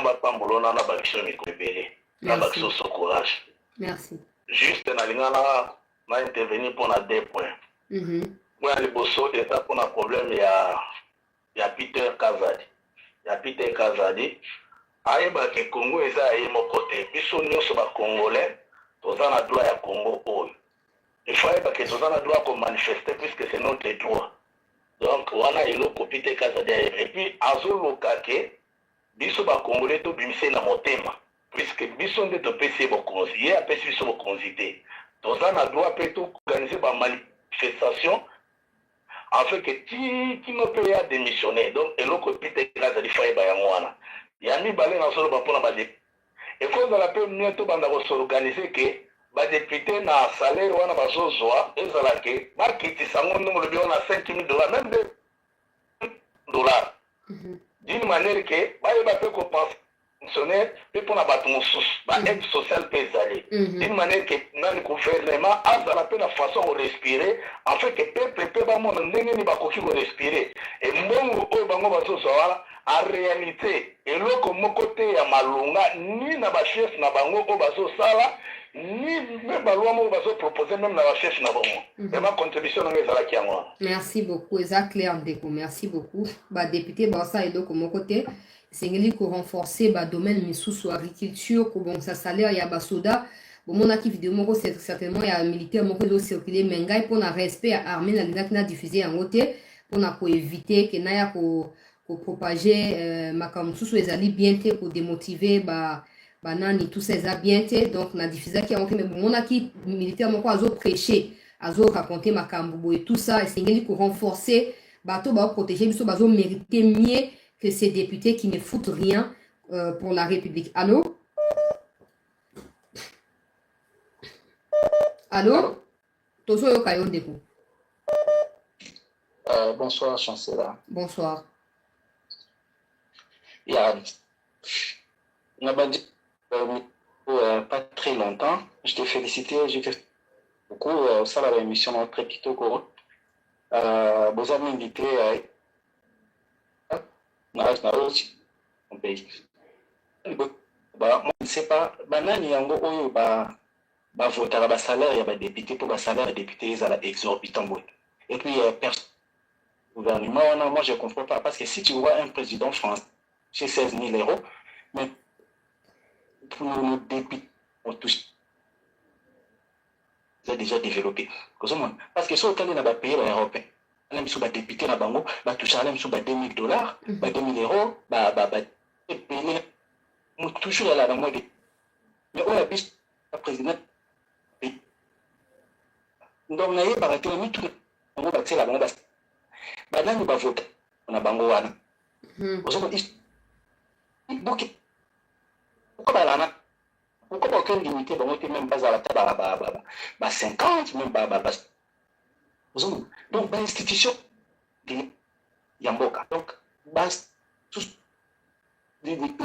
va pas m'oublier dans la mission, mais qu'on est dans la mission courage. Merci. Juste, on a intervenu pour la 2 points. Moi, le bosso est pour un problème, il y a Peter Kazadi. Il y a Peter Kazadi. Aïba que Congo est à mon côté. Puis son nom sur le Congolais, tous en a droit à Congo. Il faut que tous en a droit à manifester puisque c'est notre droit. Donc, on a une Peter Kazadi. Et puis, Azolo Kake, biso ba Congolais to bimse na motema. Puisque biso nde to pesi bo konzi. Ye apesi biso bo konzité. Tous en a droit à tout organiser ba manifestation. En fait, que qui ne peut pas démissionner. Donc, et l'autre Peter Kazadi faille ba yangwana. Yami balé na solo bapona badé. Et quand on appelle bientôt banda s'organiser que ba député na salaire wana bazo zoa ezala ke ba kiti sango numéro de on a $5,000 même $2. D'une manière que ba yeba peut pensionnaire peut pour na batu musus ba aide sociale peut aller. D'une manière que dans le gouvernement azala peut la façon de respirer en fait que peuple peut ba mon ndenge ni ba koki ko respirer et mbongo o bango bazo zoa en réalité, et là comme côté ya malunga ni na ba chef na bango o bazo sala ni même balwa mo bazo proposer même na ba chef na bango. Et ma contribution na ngeza la kiango. Merci beaucoup, exact clair ndeko. Merci beaucoup. Ba député ba ça et donc mon côté, c'est ko renforcer ba domaine misusu agriculture ko bon ça salaire ya ba soda. Bon mon aki vidéo moko c'est certainement ya militaire moko do circuler mengai pour na respect à armée na linga na diffuser en côté pour na ko éviter que na ya ko pour propager makambo mosusu ezali bien te pour démotiver banani tout ça eza bien te donc na diffuser ki yango mais monaki militaire moko azo prêcher azo raconter makambo boye tout ça esengeli ko renforcer bato ba protéger biso bazo mériter mieux que ces députés qui ne foutent rien pour la République. Allô? Allô? Tozo yo kayo ndeko. Bonsoir, chancelier. Bonsoir. Il y a pas très longtemps, je t'ai félicité, j'ai fait beaucoup, ça la émission très kitoko. Vous avez invité mon pays. Moi, je ne sais pas, banani yango oyo ba voter ba salaire ya ba député pour ba salaire des députés ils ont exorbitant. Et puis personne gouvernement, non, moi je ne comprends pas parce que si tu vois un président français chez 16 000 €, mais pour le député, on touche déjà développé. Parce que si on est dans les pays européens, même si ba député na bango ba toucher même si ba $2000 ba €2000 toujours là dans moi mais on a bis président donc na yeba que mi tout bango ba tsela bango ba nani ba vote na bango wana ozo donc pourquoi ba lana pourquoi ba aucune limité bango te même pas à la table ba 50 même ba donc ba institution Yamboka. Donc, base tout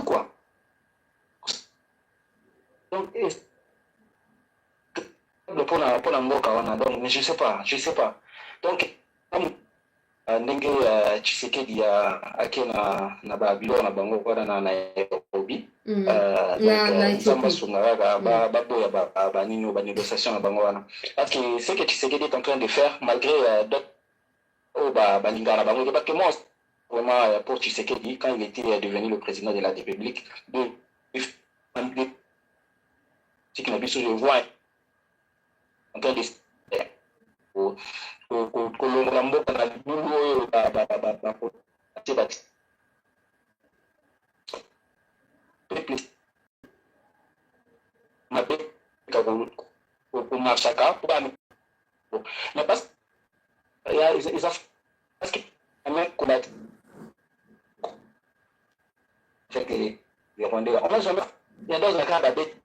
quoi. Donc, pour la Mboka, donc, mais je sais pas. Donc, comme ndenge Tshisekedi na babilo na bango wana na Nairobi donc nzamba sunga baboya ba nini ba négociation na bango wana parce que ce que Tshisekedi est en train de faire malgré d'autres balingana bango parce que moi vraiment pour Tshisekedi quand il était devenu le président de la République de ce qu'il a vu sur le voie en train de kolongola mboka na libulu oyo mabe komarchaka mais parce ils ont parce que même combattre fait que les Rwandais on va jamais il y a dans un cas d'abet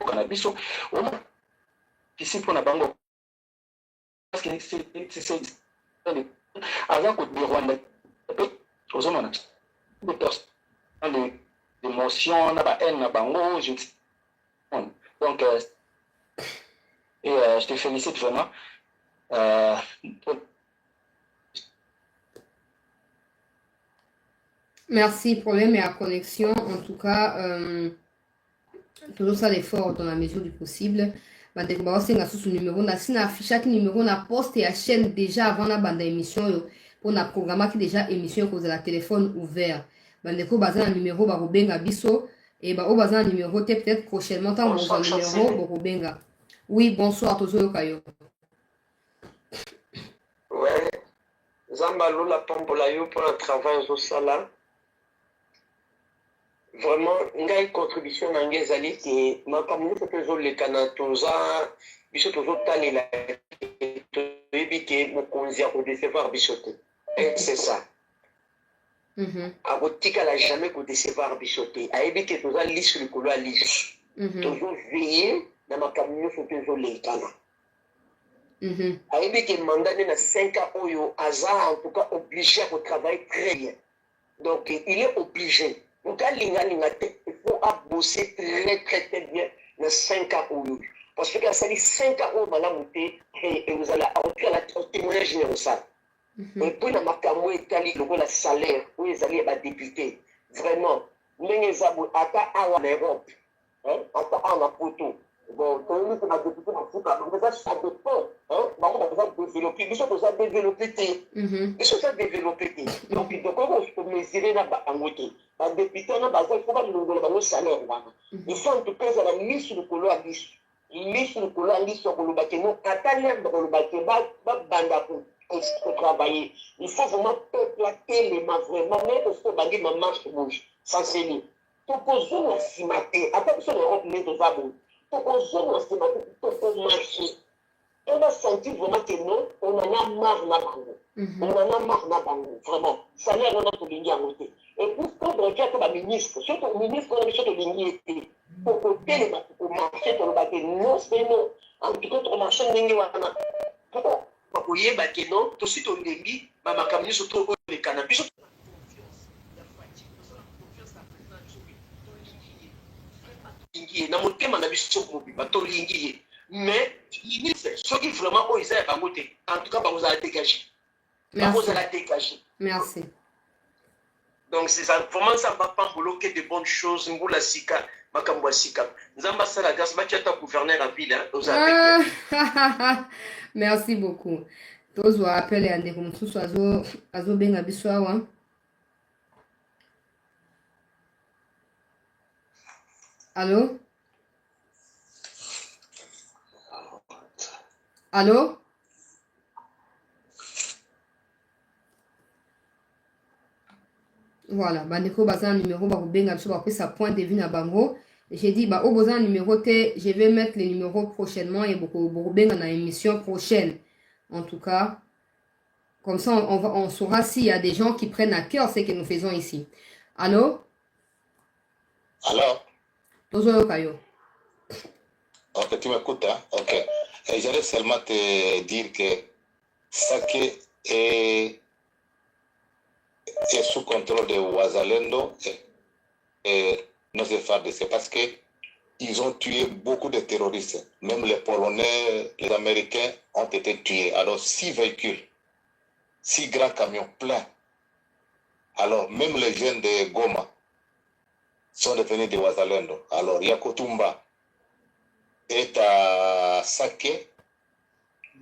cannabis au moins ici pour la bango parce que c'est avant que les Rwandais aux hommes des personnes d'émotion na ba haine na bango donc je te félicite vraiment Merci, problème et la connexion. En tout cas, toujours ça l'effort dans la mesure du possible. Bandeko baosenga sous numéro na sina affichaki numéro na poste et à chaîne déjà avant la bande émission pour na programme qui déjà émission cause la téléphone ouvert. Bandeko baza na numéro ba robenga biso et ba o baza na numéro peut-être prochainement tant mon numéro ba robenga. Oui, bonsoir Tozo Kayo. Ouais. Zamba Lula Pambola yo pour le travail au sala. Vraiment, ngai contribution na ngai zali ki makambo tozo le kana toza biso tozo talela toyebi ke mokonzi a kodecevoir biso te. C'est ça. Akotikala jamais kodecevoir biso te. Ayebi ke toza lisu likolo ya lisu. Tozo veiller na makambo nyonso tozo le kana. Ayebi ke mandat na 5 ans oyo aza en tout cas obligé à travailler très bien. Donc il est obligé. Donc, il faut bosser très bien dans 5 ans. Parce que ça dit 5 ans, et vous allez avoir la témoignage général. Et puis, dans ma caméra, il y a le salaire, où ils allaient être députés. Vraiment, les abos, en Europe, en Apoto. Bon, quand on est député, ça dépend. On développer. Ils sont développés. Ils sont développés. Donc, on peut mesurer en côté. Les députés, il faut pas salaire. Il faut en tout cas la liste de couleur à liste. Liste de couleur à liste sur le bâtiment. Quand l'air dans le bâtiment, pour travailler. Il faut vraiment plaquer les mains vraiment, mais parce que bagay ma marche bouge. Ça c'est lui. Pour qu'on zoome à cimater, après que l'Europe n'est pas bon. Pour qu'on zoome à cimater, pour qu'on marche. On a senti vraiment que non, on en a marre na bango. On en a marre na bango, vraiment. Ça l'air on a tout ligné à côté. Et pour qu'on regarde comme un ministre, surtout le ministre, on a mis sur le ligné pour côté les mains, pour marcher pour le bâtiment. Non, c'est non. En tout cas, pour marcher, on a pourquoi? Bakoye bakeno to sito ndengi ba makamni soto o le cannabis ingi na motema na biso ko bi bato lingi mais il fait ce qui vraiment o isa ba ngote en tout cas ba vous a dégagé merci donc c'est ça vraiment ça va pas bloquer de bonnes choses ngula sika makambo sika nzamba sala grâce ba tata gouverneur la ville aux merci beaucoup. Tous appelés à des consus azo benga biswawa. Allô? Allô? Voilà, bandeko baza numéro bakobenga biso bapesa point de vue na bango. J'ai dit bah au besoin numéro T, je vais mettre les numéros prochainement et bakobenga na émission prochaine. En tout cas, comme ça on saura s'il y a des gens qui prennent à cœur ce que nous faisons ici. Allô? Alors? Tozo Kayo. Ok, tu m'écoutes, hein? Ok. J'allais seulement te dire que Sake est sous contrôle de Ouazalendo et nos FARDC parce qu'ils ont tué beaucoup de terroristes. Même les Polonais, les Américains ont été tués. Alors, 6 véhicules, 6 grands camions pleins. Alors, même les jeunes de Goma sont devenus de Ouazalendo. Alors, Yakotumba est à Sake.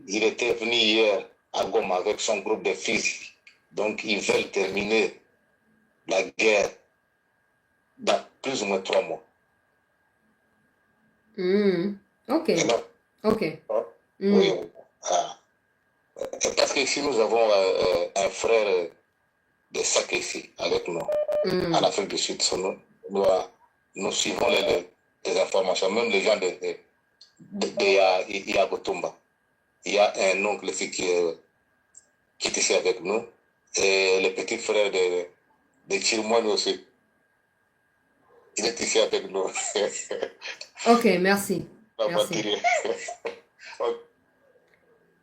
Il était venu hier à Goma avec son groupe de fils. Donc, ils veulent terminer la guerre dans plus ou moins 3 mois. Ok. Alors, Ok. oui. Parce que ici, nous avons un frère de Sake ici, avec nous, en Afrique du Sud. Nous suivons les informations, même les gens de Yagotumba. Il y a un oncle ici qui est ici avec nous. Et le petit frère de Chirmoine aussi. Il est ici avec nous. Ok, merci. Merci.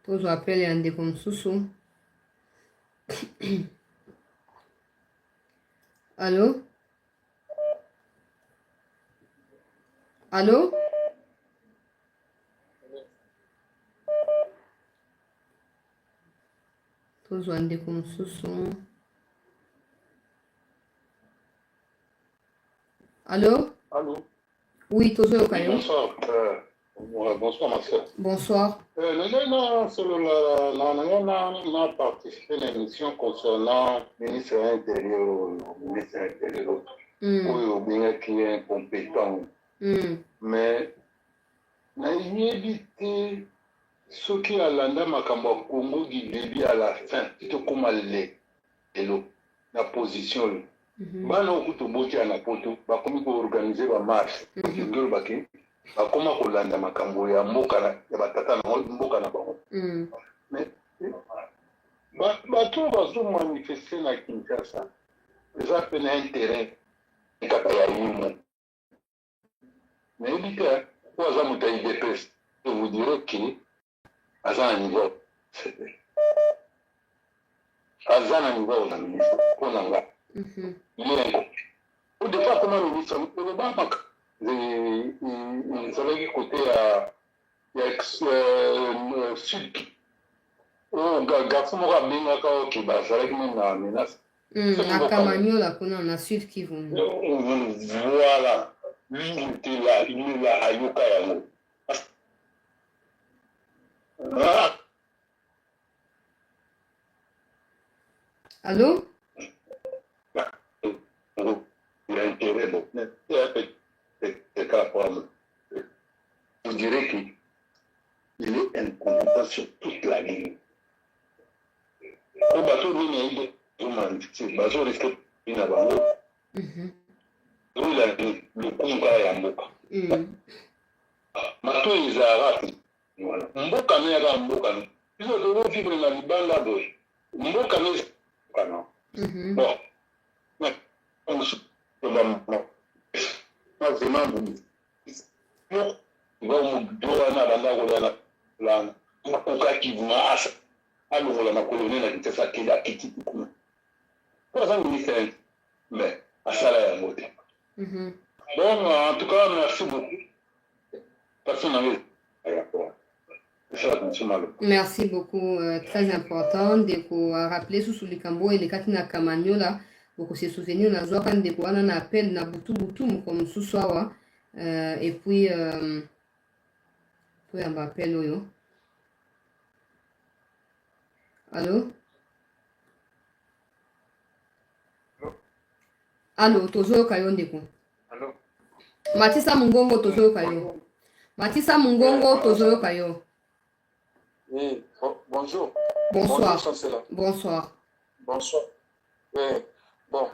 Tozo appelle Yande Konsusu. Allô? Allô? Tozo Yande Konsusu. Allô? Allô? Oui, Tozo Kayo. Bonsoir. Bonsoir, ma soeur. Bonsoir. On a participé à une émission concernant le ministre intérieur. Oui, bien qui est incompétent. Mais, on a évité ce qui a l'anda Makamba Congo qui début à la fin, tout comme la position. Bana okuto boki na poto bakomi ko organiser ba marche ngelo baki bakoma kolanda makambo ya mboka ya batata na mboka na bango mais bato bazo manifester na Kinshasa eza pena intérêt kaka ya yimo mais ebika kwa za mutai DPS je vous dirais que azana niveau na ministre pour nanga au départ, comment le ministre il savait côté sud. Garçon m'a bien qui va avec une menace. Na Kamanyola, qu'on a sud qui vont. Voilà. Lui, il était là, il est là à Yokayamo. Allô? Il a intérêt, vous direz qu'il est incompétent sur toute la ligne. Au bateau, le bateau risque de n'avoir il a le combat et un mboka. Bateau, ils arrêtent. Voilà. Mboka, mais il y a un mboka. Ils ont vivre dans le banda d'eux. Mboka, mais non. Bon. Bon, en tout cas, merci beaucoup. Personnellement, merci beaucoup, très important de rappeler sous les cambo et les katina kamanyola. Pour se souvenir na zoka ndeko wana na appel na butu comme suswawa et puis on va appel oyo. Allô? Allô, tozo kayo ndeko. Allô? Matisa Mungongo tozo kayo. Matisa Mungongo tozo kayo. Oui, bonjour. Bonsoir. Bonjour, chancelier. Bonsoir. Bonsoir. Bon,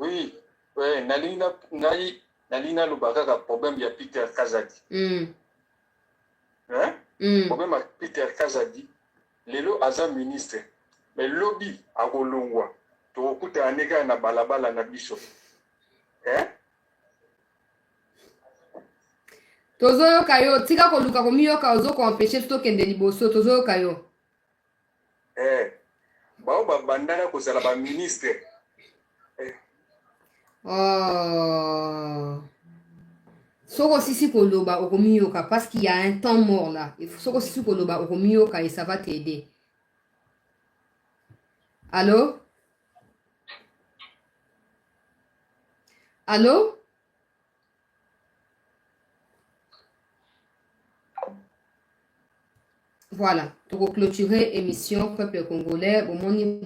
oui, Nalina Lubaka, problème, il y a Peter Kazadi. Problème à Peter Kazadi. Lelo aza ministre. Mais lobby à Golongwa. Tu écoutes un nègre na balabala na biso. Tozo kayo, tika ko luka ko miyo ka ozo ko empêcher to kende liboso tozo kayo. Bao ba bandana ko sala ba ministre. Oh. Soko sisi koloba okomiyoka parce qu'il y a un temps mort là. Soko sisi koloba okomiyoka et ça va t'aider. Allô? Allô? Voilà, pour clôturer l'émission Peuple Congolais, au moment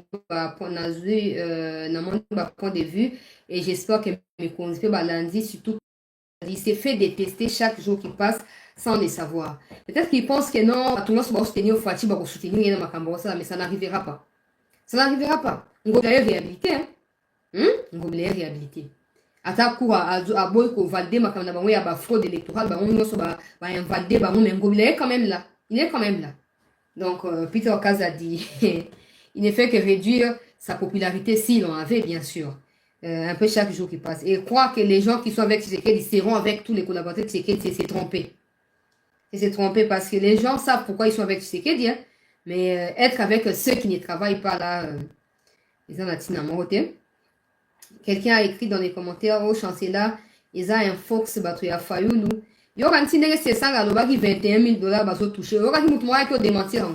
point de vue, et j'espère que mes conseils lundi, surtout, il s'est fait détester chaque jour qui passe sans le savoir. Peut-être qu'il pense que non, tout le monde va soutenir Fati, va soutenir Makambosa, mais ça n'arrivera pas. Ça n'arrivera pas. On va réhabiliter, hein? On va réhabiliter. Ataku a boy ko valider Makambosa, il y a fraude électorale, on va invalider, mais il est quand même là. Il est quand même là. Donc, Peter Kazadi, il ne fait que réduire sa popularité s'il en avait, bien sûr. Un peu chaque jour qui passe. Et croire que les gens qui sont avec Tshisekedi seront avec tous les collaborateurs de Tshisekedi, c'est trompé. C'est trompé parce que les gens savent pourquoi ils sont avec Tshisekedi, hein, mais être avec ceux qui ne travaillent pas là, ils en ont quelqu'un a écrit dans les commentaires, oh chancelier, ils ont un Fox, Batoya Fayoulou. Il y aura un signe c'est ça, là, qui $21,000 baso touché. Il y aura qui moutmoua qui démentir.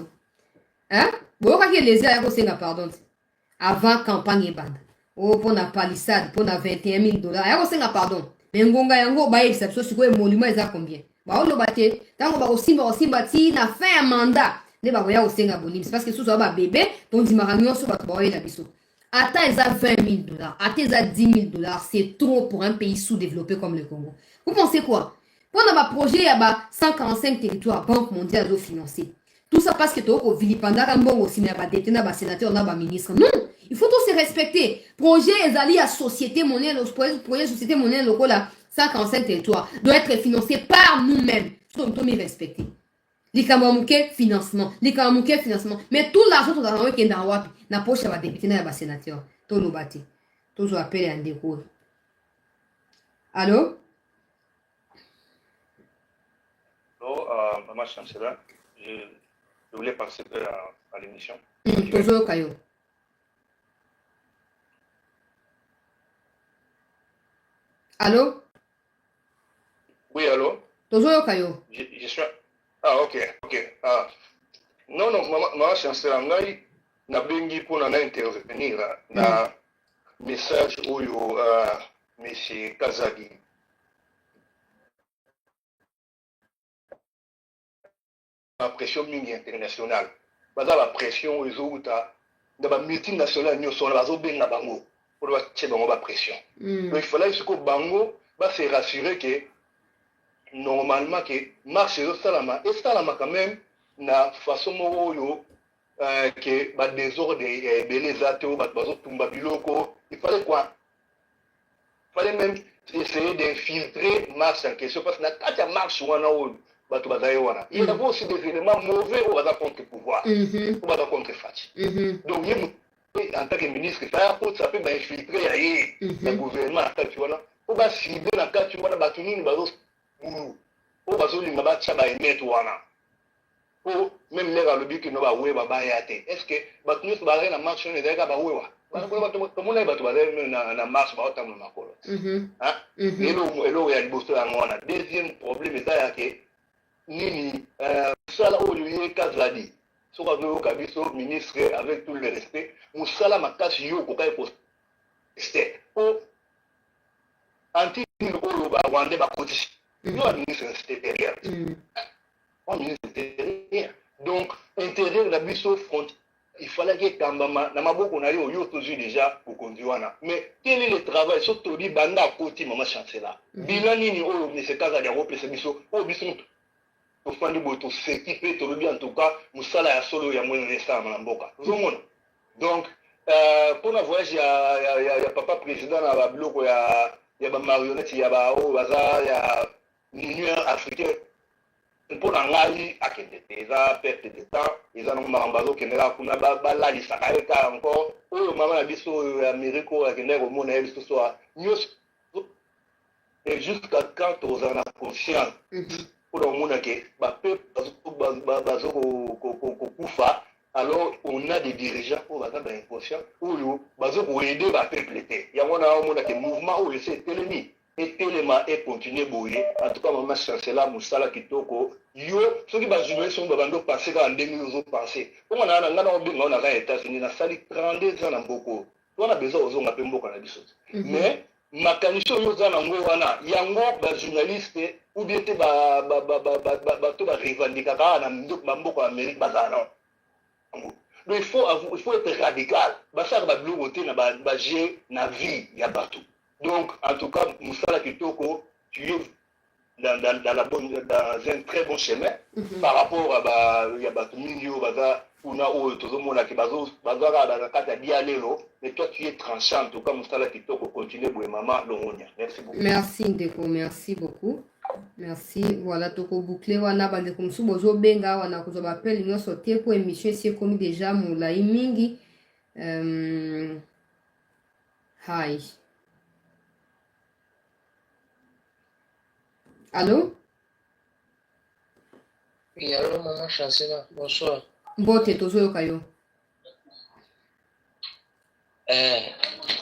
Hein? Il y aura qui les a pardon. Avant campagne et bande. Oh, pour la palissade, pour la $21,000. Il y aura pardon. Mais ngonga yango ba exception sur quoi monument ils a combien? Ba on le batté. Tant on va aussi bâti, na fait un mandat. Ne ba voya au senga bonim. C'est parce que sous ça ba bébé, ton dimaragnon sur votre boy la biso. Attends, ils ont $20,000. Attends, ils ont $10,000. C'est trop pour un pays sous-développé comme le Congo. Vous pensez quoi? Pendant ma projet, il y a 145 territoires, Banque mondiale de financer. Tout ça parce que tu as vilipanda Rambon aussi, mais il y a des détenus, sénateurs, ministres. Non, il faut tous se respecter. Projet est à société monnaie, projet société monnaie locale, 145 territoires, doit être financé par nous-mêmes. Tout le monde respecter. Les Kamamouké, financement. Les Kamamouké, financement. Mais tout l'argent, tout l'argent qui est dans la na poche, il y a des détenus, il y a sénateurs. Tout le bâti. Tout le appel un décours. Allô? Maman Chancela, je voulais participer à l'émission. Toujours Kayo. Allô? Oui, allô? Toujours Kayo. Je suis... Ah, ok. Non, Maman Chancela, na bengi pour intervenir na message où M. Kazadi. La pression internationale. La pression aux autres, dans la multinationale, nous sommes là, bango pour la pression. Donc il fallait que bango va se rassurer que normalement que marche salama et salama quand même na façon que ba désordre belé ato ba tumba biloko. Il fallait quoi? Il fallait même essayer d'infiltrer marche en question parce que na kata marche wana il y a aussi des éléments mauvais au contre le pouvoir, au contre Fati. Donc, en tant que ministre, ça peut infiltrer le gouvernement. On va cibler dans le cas où on va battre on va zoler ma batte à émettre même les gars le but que nous va oué baba yate. Est-ce que battre nous va rien à marche on est déjà ba oué wa. Comme on est battu na marche ba autant na kolo. Hein? Et là il y a le bosso à ngona. Deuxième problème c'est que nini sala oyo Kazadi soka zo kabiso ministre avec tout le respect musala makasi yo ko kai poste o anti oyo ba wande ba koti yo ministre derrière on ministre derrière donc intérieur la biso front il fallait que Kambama na maboko na yo toujours déjà pour conduire mais quel est le travail surtout di banda koti Maman Chancela bilan nini oyo M. Kazadi a replacé biso o biso tofandi boye toseki mpe tolobi en tout cas mosala ya solo ya mwene esalama na mboka ozomona. Donc mpona voyage ya papa président na babiloko ya bamarionnette ya baoyo baza ya union africaine mpona ngai akende te eza perte de temps eza nango makambo azokendela kuna balalisaka ye kaka encore oyo mama na biso oyo ya amérique oyo akendaki komona ye lisusu nyonso et jusqu'à quand tozala na conscience mpona komona ke bapeuple bazokokufa alors on a des dirigeants oyo baza bainconscient oyo bazokoaide bapeuple te yango na omona ke mouvement oyo esi etelemi etelema econtinue boye en tout cas mama chancela mosala kitoko yo soki bajournaliste oyo babandi opense kaka ndenge ozopense ongo na ngai na obenga oyo naza ya états-unis nasali 32 ans na mboka wana besoin ozonga mpe mboka na biso te mais makanisi oyo oza nango wana yango bajournaliste ou bien te bato barevendika kaka na bamboka ya amérique bazala nango. Donc il faut être radical basala babiloko te na baje na vie ya bato. Donc en tout cas mosala kitoko tu es dans un très bon chemin par rapport à bato mingi oyo baza kuna oyo tozomona ke bazwaka na kati ya dia lelo mais toi tu es tranchant en tout cas mosala kitoko continue boye mama longonia. Merci beaucoup. Merci Ndeko, merci beaucoup. Merci. Voilà, toko boucler wana bandeko mosusu bozobenga wana kozwa bapele nyonso te po émission esi ekomi déjà molai mingi. Hi. Allô? Oui, allô, maman Chancela, bonsoir. Bote, tozoyoka yo.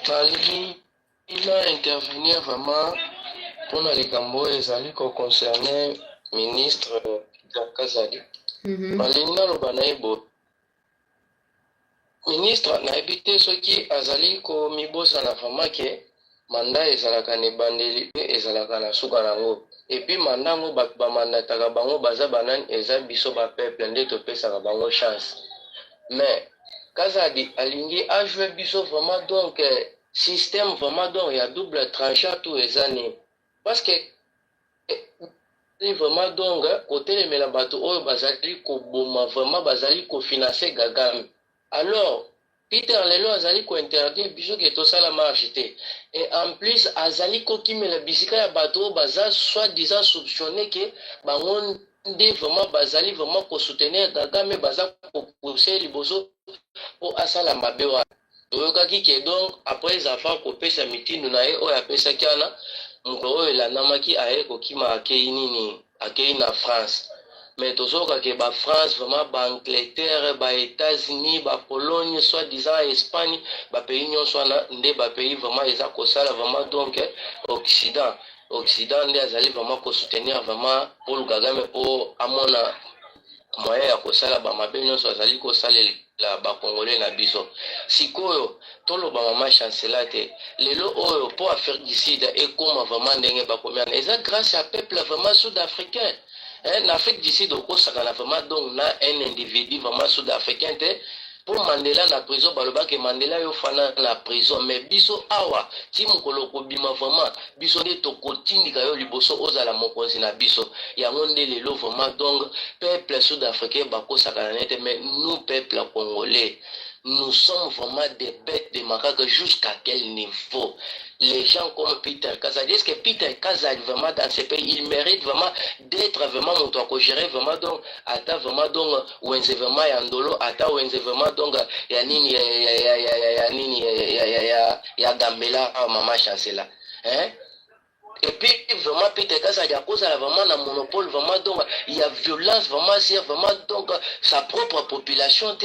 Nalingi intervenir vraiment pour les Gambo et Zali concerné ministre Peter Kazadi. Nalingi naloba na ebo. Ministre na ebite soki azali ko mibosa na vraiment ke manda ezalaka ne bandeli pe ezalaka na suka nango. Et puis mandango ba mandataka bango baza banani eza biso ba peuple nde topesaka bango chance. Mais Kazadi alingi a joué biso vraiment donc système vraiment donc ya double tranchant tout ezani parce que vraiment donc côté les mela bato oyo bazali ko boma vraiment bazali ko financer Gagame. Alors Peter lelo azali ko interdire biso ke to sala marche te. Et en plus azali ko kimela bisika ya bato baza soi-disant soupçonné que bango nde vraiment bazali vraiment ko soutenir Gagame baza ko pousser liboso po asala mabe wa. Toyokaki ke donc après les affaires ko pesa mitindu na ye oyo apesa kiana moko oyo elandamaki aye kokima akei nini akei na France. Mais tozoka ke ba France vraiment ba Angleterre ba États-Unis ba Pologne soi-disant Espagne ba pays nyonso wana nde ba pays vraiment eza kosala vraiment donc Occident nde azali vraiment ko soutenir vraiment Paul Kagame po amona moyen ya kosala ba mabe nyonso azali kosalela ba Congolais na biso. Sikoyo toloba mama chancela te lelo oyo po Afrique du Sud ekoma vraiment ndenge bakomiana eza grâce à peuple vraiment sud-africain. En Afrique du Sud, on a vraiment donc un individu vraiment sud-africain pour Mandela na prison, baloba que Mandela yo fana na prison, mais biso awa ti mukolo ko bima vraiment biso de to kotindika yo liboso ozala mokonzi na biso ya ngonde lelo vraiment donc peuple sud-africain bako sakana nete mais nous peuple congolais nous sommes vraiment des bêtes de macaque jusqu'à quel niveau? Les gens comme Peter Kazadi, est-ce que Peter Kazadi vraiment dans ce pays, il mérite vraiment d'être vraiment mon gérer vraiment donc ata vraiment donc wenze vraiment yandolo ata wenze vraiment donc ya nini ya Gambela mama chancela hein? Et puis vraiment Peter Kazadi à cause de vraiment un monopole vraiment donc il y a violence vraiment sur vraiment donc sa propre population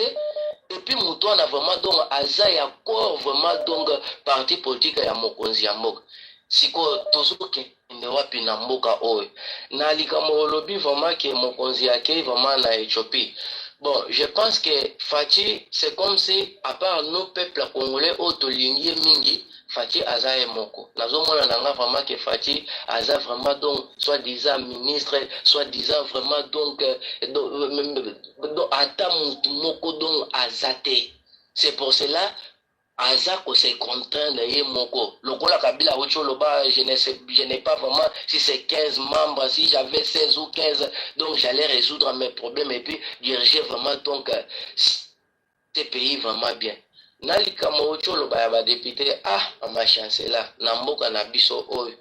et puis Moutoua a vraiment donc aza ya corps vraiment donc parti politique ya mokonzi ya mboka siko tozoke ne wapi na mboka oyo na likambo lobi vraiment que mokonzi yake vraiment na Éthiopie. Bon, je pense que Fati c'est comme si à part nos peuples congolais autoligné mingi Fati aza e moko. Nazomona nanga vraiment que Fati aza vraiment donc soi-disant ministre, soi-disant vraiment donc ata moko donc azate. C'est pour cela aza ko se contraindre ye moko lokola Kabila Ocholoba je n'ai pas vraiment si c'est 15 membres, si j'avais 16 ou 15, donc j'allais résoudre mes problèmes et puis diriger vraiment donc ces pays vraiment bien. Nalika Ocholoba ya ba député ma chancela na mboka na biso oyo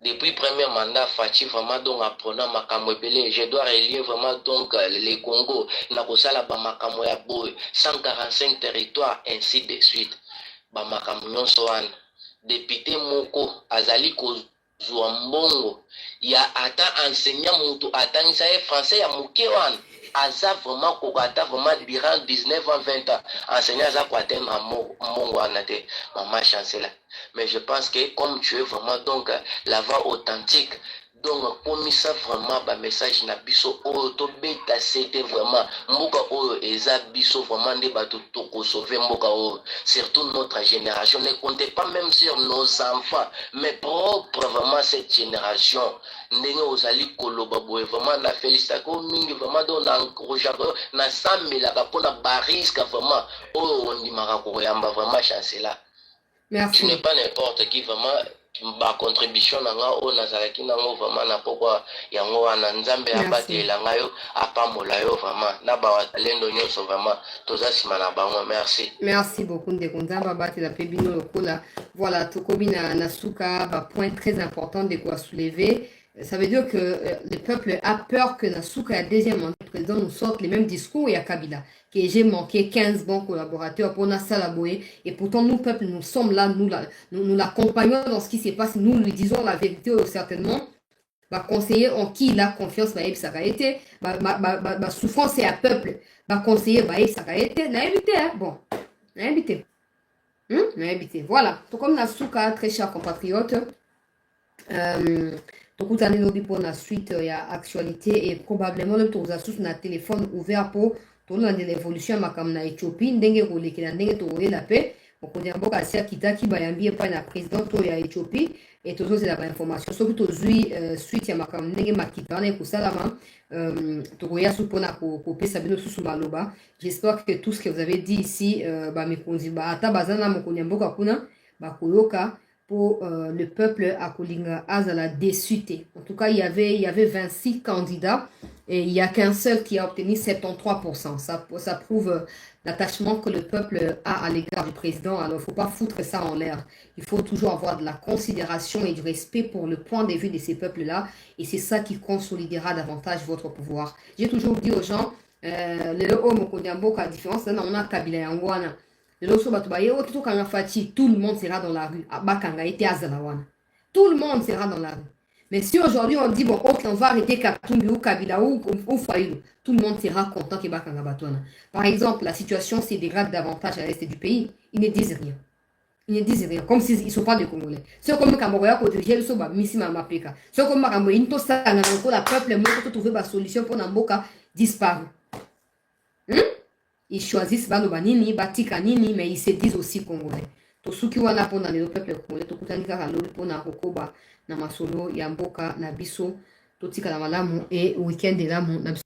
depuis premier mandat Fachi vraiment donc apprenant makambo epele je dois relier vraiment donc les Congo na kosala ba makambo ya boy 145 territoires ainsi de suite ba makambo nyonso wana député moko azali kozwa mbongo ya ata enseignant mutu atangisa ye français ya moke wana aza vraiment kokata vraiment durant 19 ans 20 ans enseignant aza ko atteindre mbongo wana te maman chancela. Mais je pense que comme tu es vraiment donc la voix authentique, donc comme ça vraiment ba message na biso oyo to beta c'était vraiment mboka oyo eza biso vraiment nde bato to ko sauver mboka oyo, surtout notre génération. Ne comptez pas même sur nos enfants mais propre vraiment cette génération ndenge ozali koloba boye vraiment na félicitations mingi vraiment donc na encourager na samela pona ba risque vraiment oyo ondimaka ko yamba vraiment chancela. Merci. Tu n'es pas n'importe qui vraiment ba contribution na nga o nazalaki nango vraiment na pokwa yango wana nzambe abatela ngayo apamola yo vraiment na ba talendo nyonso vraiment toza sima na bango. Merci beaucoup ndeko nzambe abatela pe bino lokola voilà tokobi na suka ba point très important de quoi soulever. Ça veut dire que le peuple a peur que Nasuka, le deuxième mandat du président, nous sorte les mêmes discours et à Kabila. Que j'ai manqué 15 bons collaborateurs pour Nassa Laboé. Et pourtant, nous, peuple, nous sommes là, nous l'accompagnons dans ce qui se passe. Nous lui disons la vérité, certainement. Va conseiller en qui il a confiance, ça a été. Ma souffrance, c'est à peuple. Va conseiller, ça a été. N'a évité, bon. N'a évité. N'a évité. Voilà. Donc, comme Nasuka, très cher compatriote, donc vous allez nous dire pour la suite il y a actualité et probablement le tour astuce na téléphone ouvert pour tout le de l'évolution makam na Éthiopie ndenge roleki na ndenge to la paix on dit mboka sia kita ki bayambi pa na président to ya Éthiopie et toujours c'est la information surtout to zui suite ya makam ndenge makita na ko salama to ya su pona ko pesa bino susu baloba. J'espère que tout ce que vous avez dit ici ba mikonzi ba ata bazana mokonya mboka kuna ba koyoka pour le peuple à Kolinga Azala déçuté. En tout cas, il y avait 26 candidats et il n'y a qu'un seul qui a obtenu 73%. Ça prouve l'attachement que le peuple a à l'égard du président. Alors, il ne faut pas foutre ça en l'air. Il faut toujours avoir de la considération et du respect pour le point de vue de ces peuples-là. Et c'est ça qui consolidera davantage votre pouvoir. J'ai toujours dit aux gens, le homme Kodiambo, à différence, on a Kabila Yangwana. Tout le monde sera dans la rue. Tout le monde sera dans la rue. Mais si aujourd'hui on dit, bon, ok, on va arrêter Katumbi ou Kabila ou Fayoulou, tout le monde sera content que Bakanga Batouana. Par exemple, la situation se dégrade davantage à l'est du pays. Ils ne disent rien. Ils ne disent rien. Comme s'ils ne sont pas des Congolais. C'est comme Kamoya côté de Jelso, Missima Mapeka. C'est comme Marambo, Into Sanga, la peuple, moi, pour trouver la solution pour Namboka disparu. Ils choisissent Banobanini, Batika Nini, mais ils se disent aussi Congolais. To suki wana pona le peuple congolais to kutanika kalolo pona kokoba na masolo ya mboka na biso to tika na malamu et weekend de lamu na